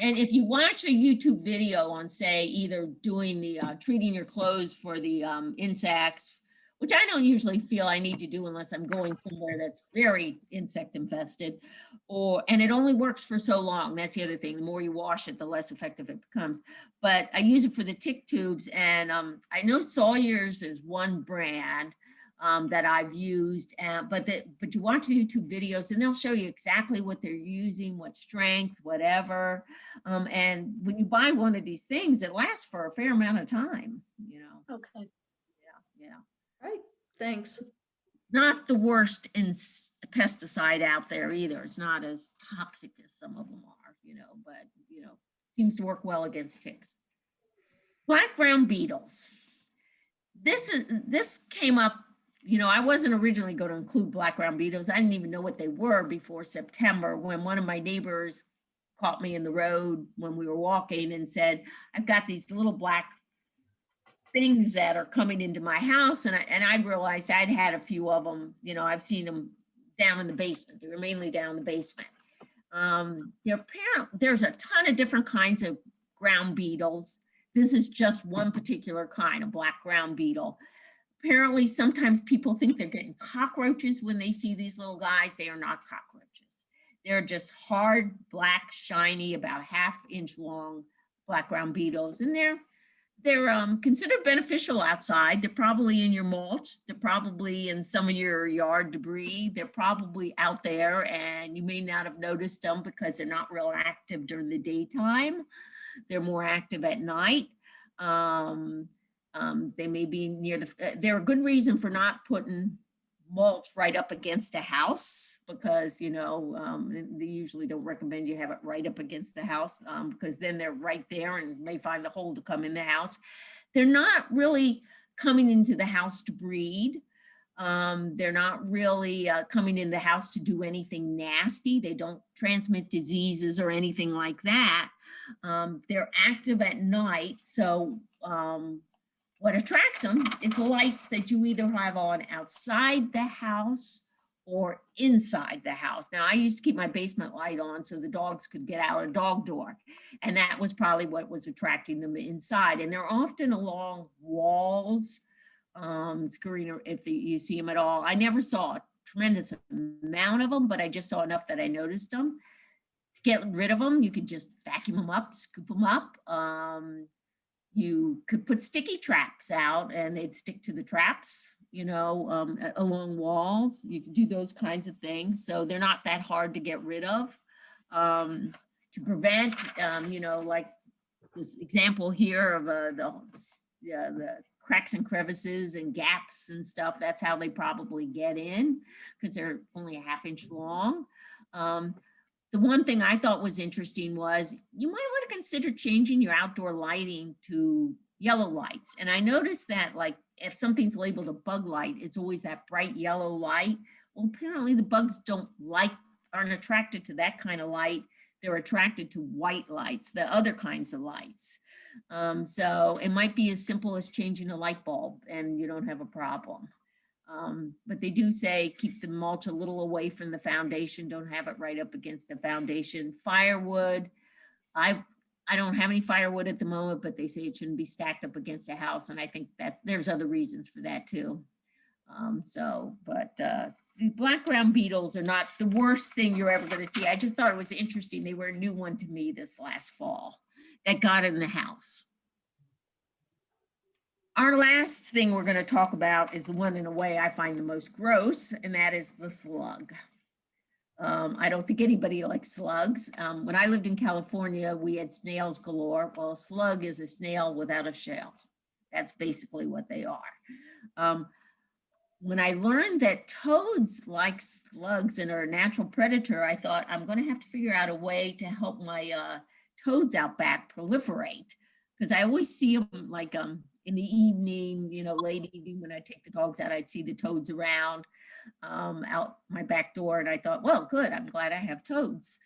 E: And if you watch a YouTube video on, say, either doing the treating your clothes for the insects, which I don't usually feel I need to do unless I'm going somewhere that's very insect infested, and it only works for so long. That's the other thing. The more you wash it, the less effective it becomes. But I use it for the tick tubes, and I know Sawyer's is one brand that I've used, but you watch the YouTube videos and they'll show you exactly what they're using, what strength, whatever. And when you buy one of these things, it lasts for a fair amount of time, you know.
D: Okay.
E: Yeah.
F: Right. Thanks.
E: Not the worst pesticide out there either. It's not as toxic as some of them are, you know, but, you know, seems to work well against ticks. Black ground beetles. This came up, you know, I wasn't originally going to include black ground beetles. I didn't even know what they were before September when one of my neighbors caught me in the road when we were walking and said, I've got these little black things that are coming into my house. And I realized I'd had a few of them. You know, I've seen them down in the basement. They were mainly down in the basement. There's a ton of different kinds of ground beetles. This is just one particular kind of black ground beetle. Apparently, sometimes people think they're getting cockroaches when they see these little guys. They are not cockroaches. They're just hard, black, shiny, about ½ inch long black ground beetles. And they're considered beneficial outside. They're probably in your mulch. They're probably in some of your yard debris. They're probably out there and you may not have noticed them because they're not real active during the daytime. They're more active at night. They may be near they're a good reason for not putting mulch right up against a house because, you know, they usually don't recommend you have it right up against the house because then they're right there and may find the hole to come in the house. They're not really coming into the house to breed. They're not really coming in the house to do anything nasty. They don't transmit diseases or anything like that. They're active at night. So what attracts them is the lights that you either have on outside the house or inside the house. Now, I used to keep my basement light on so the dogs could get out a dog door. And that was probably what was attracting them inside. And they're often along walls. It's green if you see them at all. I never saw a tremendous amount of them, but I just saw enough that I noticed them. To get rid of them, you could just vacuum them up, scoop them up. You could put sticky traps out and they'd stick to the traps, you know, along walls. You could do those kinds of things. So they're not that hard to get rid of. To prevent, you know, like this example here of the cracks and crevices and gaps and stuff, that's how they probably get in because they're only ½ inch long. The one thing I thought was interesting was you might want to consider changing your outdoor lighting to yellow lights. And I noticed that like if something's labeled a bug light, it's always that bright yellow light. Well, apparently the bugs aren't attracted to that kind of light. They're attracted to white lights, the other kinds of lights. So it might be as simple as changing a light bulb and you don't have a problem. But they do say keep the mulch a little away from the foundation. Don't have it right up against the foundation. Firewood, I don't have any firewood at the moment, but they say it shouldn't be stacked up against the house. And I think there's other reasons for that too. the black ground beetles are not the worst thing you're ever going to see. I just thought it was interesting. They were a new one to me this last fall that got in the house. Our last thing we're going to talk about is the one in a way I find the most gross, and that is the slug. I don't think anybody likes slugs. When I lived in California, we had snails galore. Well, a slug is a snail without a shell. That's basically what they are. When I learned that toads like slugs and are a natural predator, I thought I'm going to have to figure out a way to help my toads out back proliferate, because I always see them like in the evening, you know, late evening when I take the dogs out, I'd see the toads around out my back door, and I thought, well, good, I'm glad I have toads.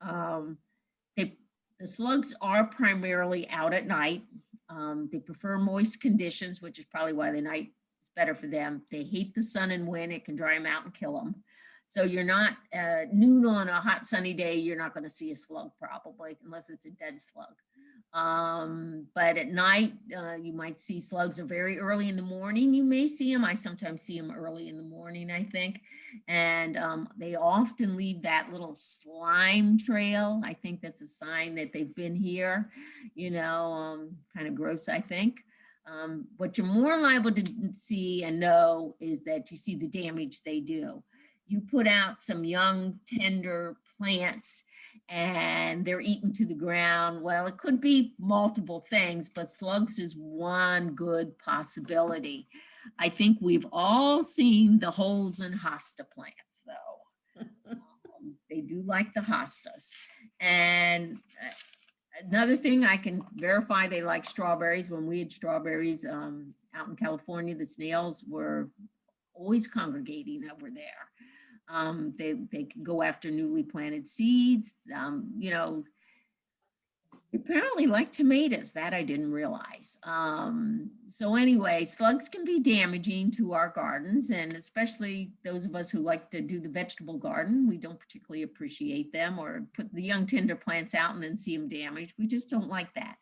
E: The slugs are primarily out at night. They prefer moist conditions, which is probably why the night is better for them. They hate the sun and wind. It can dry them out and kill them. So you're not, noon on a hot sunny day, you're not going to see a slug probably, unless it's a dead slug. But at night, you might see slugs, or very early in the morning, you may see them. I sometimes see them early in the morning, I think. And they often leave that little slime trail. I think that's a sign that they've been here, you know, kind of gross, I think. What you're more liable to see and know is that you see the damage they do. You put out some young, tender plants and they're eaten to the ground. Well, it could be multiple things, but slugs is one good possibility. I think we've all seen the holes in hosta plants, though. They do like the hostas. And another thing I can verify, they like strawberries. When we had strawberries out in California, the snails were always congregating over there. They can go after newly planted seeds. You know, they apparently like tomatoes. That I didn't realize. So anyway, slugs can be damaging to our gardens, and especially those of us who like to do the vegetable garden. We don't particularly appreciate them, or put the young tender plants out and then see them damaged. We just don't like that.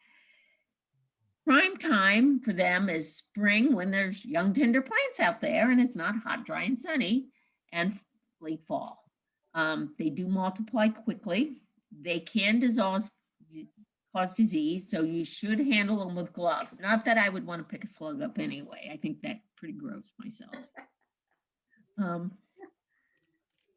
E: Prime time for them is spring, when there's young tender plants out there and it's not hot, dry, and sunny, and late fall. They do multiply quickly. They can cause disease, so you should handle them with gloves. Not that I would want to pick a slug up anyway. I think that's pretty gross myself.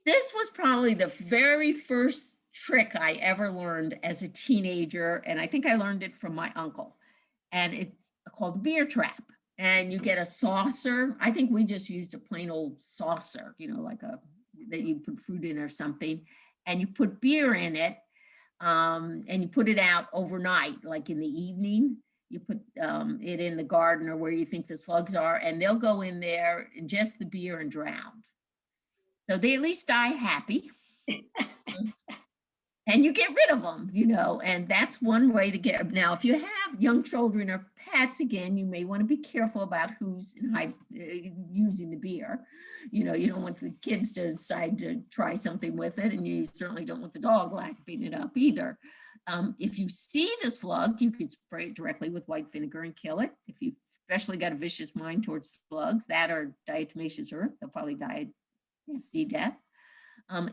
E: This was probably the very first trick I ever learned as a teenager, and I think I learned it from my uncle. And it's called the beer trap. And you get a saucer. I think we just used a plain old saucer, you know, like that you put fruit in or something, and you put beer in it, and you put it out overnight, like in the evening. You put it in the garden or where you think the slugs are, and they'll go in there, ingest the beer, and drown. So they at least die happy. And you get rid of them, you know, and that's one way to get. Now, if you have young children or pets, again, you may want to be careful about who's using the beer. You know, you don't want the kids to decide to try something with it, and you certainly don't want the dog lapping it up either. If you see the slug, you could spray it directly with white vinegar and kill it. If you've especially got a vicious mind towards slugs, that or diatomaceous earth, they'll probably die see death.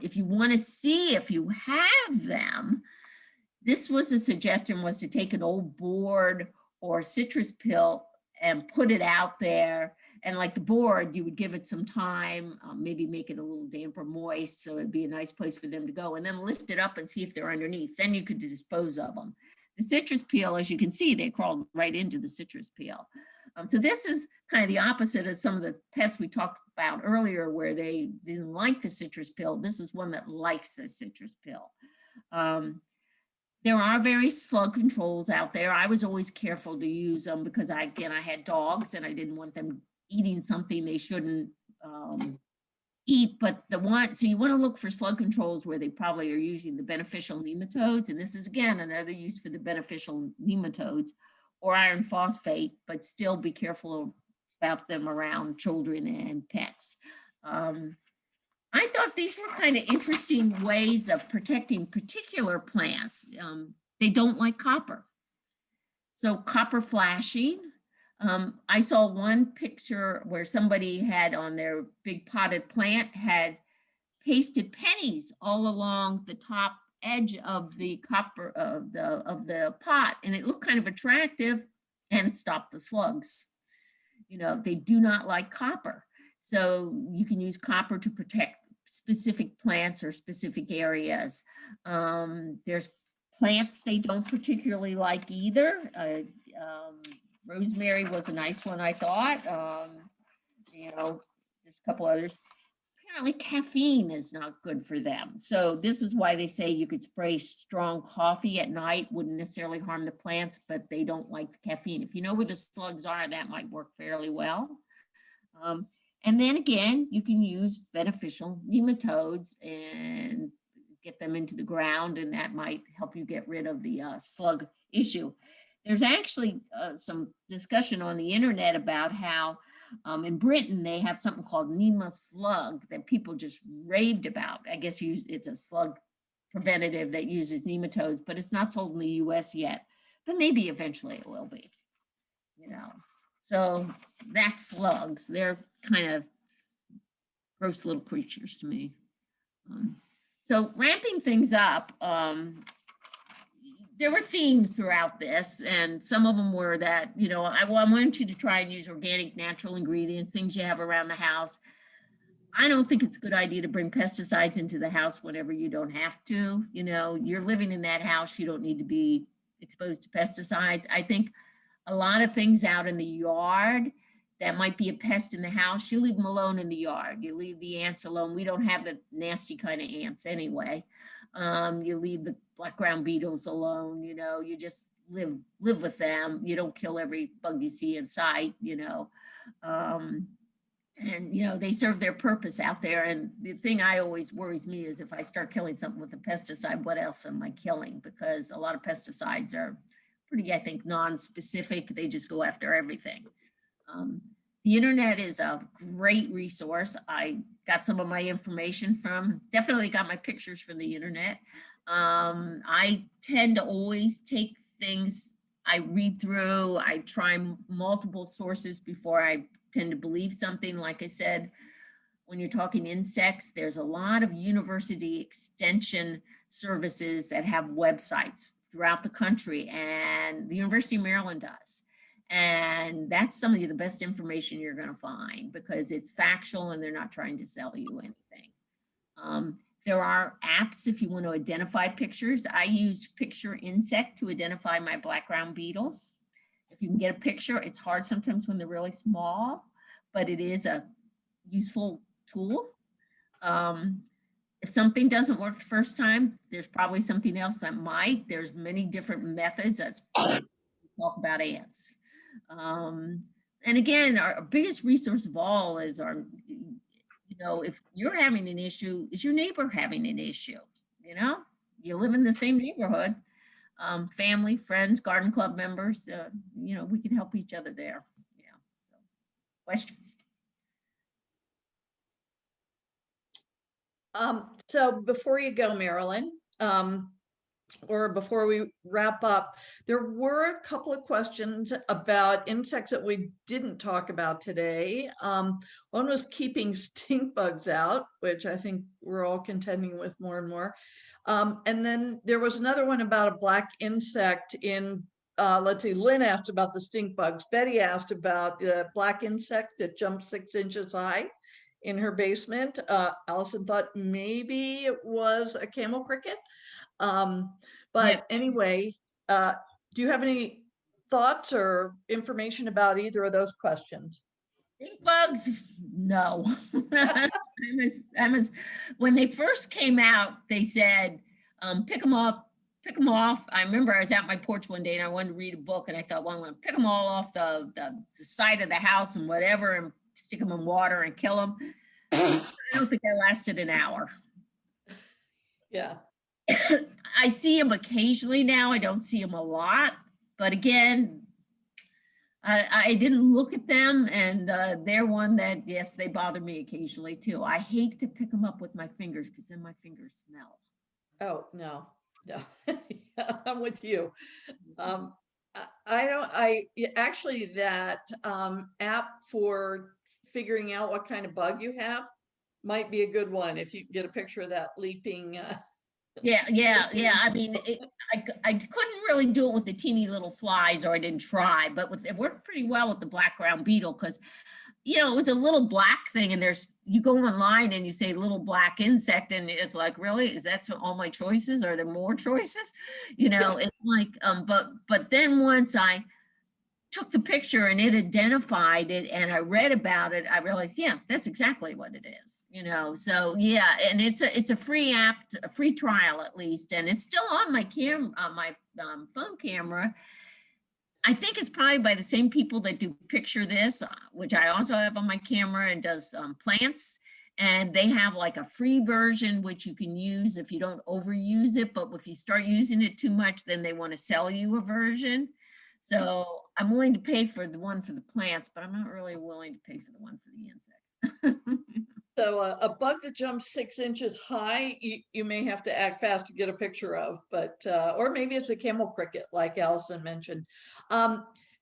E: If you want to see if you have them, this was a suggestion, was to take an old board or citrus pill and put it out there. And like the board, you would give it some time, maybe make it a little damp or moist, so it'd be a nice place for them to go, and then lift it up and see if they're underneath. Then you could dispose of them. The citrus peel, as you can see, they crawled right into the citrus peel. So this is kind of the opposite of some of the pests we talked about earlier, where they didn't like the citrus pill. This is one that likes the citrus pill. There are various slug controls out there. I was always careful to use them because I had dogs and I didn't want them eating something they shouldn't eat. But so you want to look for slug controls where they probably are using the beneficial nematodes. And this is, again, another use for the beneficial nematodes, or iron phosphate, but still be careful about them around children and pets. I thought these were kind of interesting ways of protecting particular plants. They don't like copper. So copper flashing, I saw one picture where somebody had on their big potted plant had pasted pennies all along the top edge of the copper of the pot, and it looked kind of attractive, and it stopped the slugs. You know, they do not like copper, so you can use copper to protect specific plants or specific areas. There's plants they don't particularly like either. Rosemary was a nice one, I thought. You know, there's a couple others. Apparently caffeine is not good for them. So this is why they say you could spray strong coffee at night, wouldn't necessarily harm the plants, but they don't like the caffeine. If you know where the slugs are, that might work fairly well. And then again, you can use beneficial nematodes and get them into the ground, and that might help you get rid of the slug issue. There's actually some discussion on the internet about how in Britain they have something called Nema slug that people just raved about. I guess it's a slug preventative that uses nematodes, but it's not sold in the US yet, but maybe eventually it will be, you know. So that's slugs. They're kind of gross little creatures to me. So ramping things up, there were themes throughout this, and some of them were that, you know, I want you to try and use organic, natural ingredients, things you have around the house. I don't think it's a good idea to bring pesticides into the house whenever you don't have to. You know, you're living in that house, you don't need to be exposed to pesticides. I think a lot of things out in the yard that might be a pest in the house, you leave them alone in the yard. You leave the ants alone. We don't have the nasty kind of ants anyway. You leave the black ground beetles alone, you know, you just live with them. You don't kill every bug you see in sight, you know. And, you know, they serve their purpose out there. And the thing I always worries me is if I start killing something with a pesticide, what else am I killing? Because a lot of pesticides are pretty, I think, non-specific. They just go after everything. The internet is a great resource. I got some of my information from, definitely got my pictures from the internet. I tend to always take things I read through. I try multiple sources before I tend to believe something. Like I said, when you're talking insects, there's a lot of university extension services that have websites throughout the country, and the University of Maryland does. And that's some of the best information you're going to find because it's factual and they're not trying to sell you anything. There are apps if you want to identify pictures. I used Picture Insect to identify my black ground beetles. If you can get a picture, it's hard sometimes when they're really small, but it is a useful tool. If something doesn't work the first time, there's probably something else that might. There's many different methods. That's talk about ants. And again, our biggest resource of all is our, you know, if you're having an issue, is your neighbor having an issue? You know, you live in the same neighborhood, family, friends, garden club members, you know, we can help each other there. Yeah. So, questions?
F: So before you go, Marilyn, or before we wrap up, there were a couple of questions about insects that we didn't talk about today. One was keeping stink bugs out, which I think we're all contending with more and more. And then there was another one about a black insect in, let's see, Lynn asked about the stink bugs. Betty asked about the black insect that jumped 6 inches high in her basement. Allison thought maybe it was a camel cricket. But anyway, do you have any thoughts or information about either of those questions?
E: Stink bugs? No. When they first came out, they said, pick them up, pick them off. I remember I was out my porch one day and I wanted to read a book and I thought, well, I'm going to pick them all off the side of the house and whatever and stick them in water and kill them. I don't think I lasted an hour.
F: Yeah.
E: I see them occasionally now. I don't see them a lot, but again, I didn't look at them, and they're one that, yes, they bother me occasionally too. I hate to pick them up with my fingers because then my fingers smell.
F: Oh, no. Yeah, I'm with you. Actually, that app for figuring out what kind of bug you have might be a good one if you can get a picture of that leaping.
E: Yeah. I mean, I couldn't really do it with the teeny little flies, or I didn't try, but it worked pretty well with the black ground beetle, because it was a little black thing, and you go online and you say little black insect, and it's like, really, is that all my choices? Are there more choices? It's like, but then once I took the picture and it identified it and I read about it, I realized, yeah, that's exactly what it is, so yeah. And it's a free app, a free trial at least, and it's still on my phone camera. I think it's probably by the same people that do Picture This, which I also have on my camera, and does plants. And they have like a free version, which you can use if you don't overuse it. But if you start using it too much, then they want to sell you a version. So I'm willing to pay for the one for the plants, but I'm not really willing to pay for the one for the insects.
F: So a bug that jumps 6 inches high, you may have to act fast to get a picture of, but or maybe it's a camel cricket, like Allison mentioned.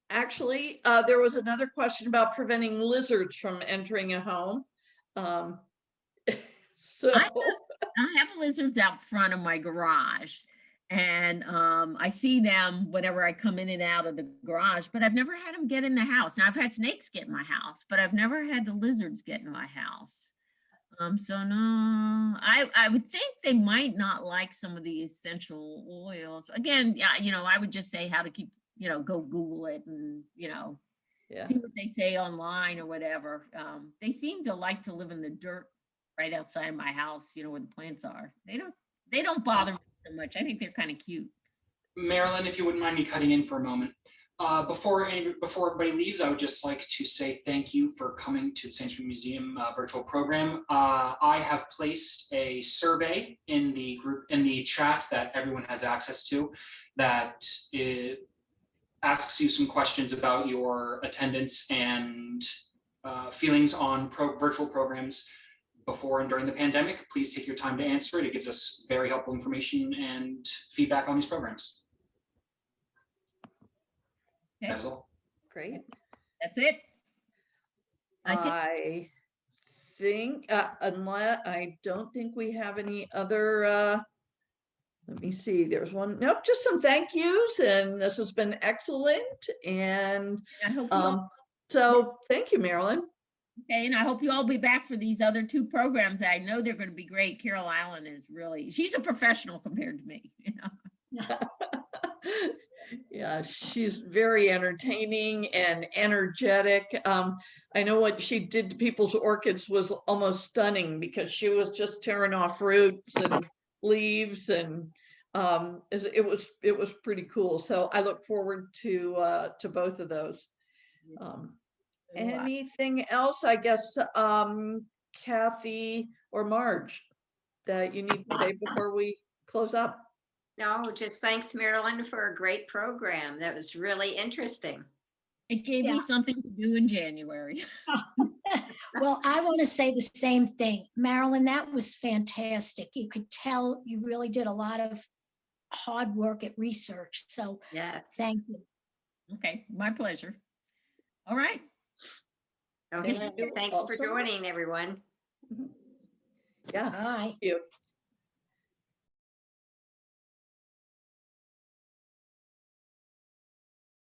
F: Actually, there was another question about preventing lizards from entering a home. So
E: I have lizards out front of my garage, and I see them whenever I come in and out of the garage, but I've never had them get in the house. Now, I've had snakes get in my house, but I've never had the lizards get in my house. So no, I would think they might not like some of the essential oils. Again, yeah, I would just say how to keep, go Google it and, see what they say online or whatever. They seem to like to live in the dirt right outside my house, where the plants are. They don't bother me so much. I think they're kind of cute.
A: Marilyn, if you wouldn't mind me cutting in for a moment. Before everybody leaves, I would just like to say thank you for coming to the Sandy Spring Museum virtual program. I have placed a survey in the chat that everyone has access to, that asks you some questions about your attendance and feelings on virtual programs before and during the pandemic. Please take your time to answer it. It gives us very helpful information and feedback on these programs.
E: Okay.
A: That's all.
F: great.
E: That's it.
F: I think unless I don't think we have any other let me see, there's one. Nope, just some thank yous, and this has been excellent. And
E: I hope you all,
F: so thank you, Marilyn.
E: okay, and I hope you all be back for these other 2 programs. I know they're going to be great. Carol Allen is she's a professional compared to me,
F: Yeah, she's very entertaining and energetic. I know what she did to people's orchids was almost stunning, because she was just tearing off roots and leaves, and it was pretty cool. So I look forward to both of those. Anything else, I guess, Kathy or Marge, that you need to say before we close up?
B: No, just thanks, Marilyn, for a great program. That was really interesting.
E: It gave me something to do in January.
D: Well, I want to say the same thing. Marilyn, that was fantastic. You could tell you really did a lot of hard work at research. So
B: yes,
D: thank you.
E: Okay, my pleasure. All right.
B: Okay, thanks for joining, everyone.
F: Yeah.
D: Bye.
F: Thank you.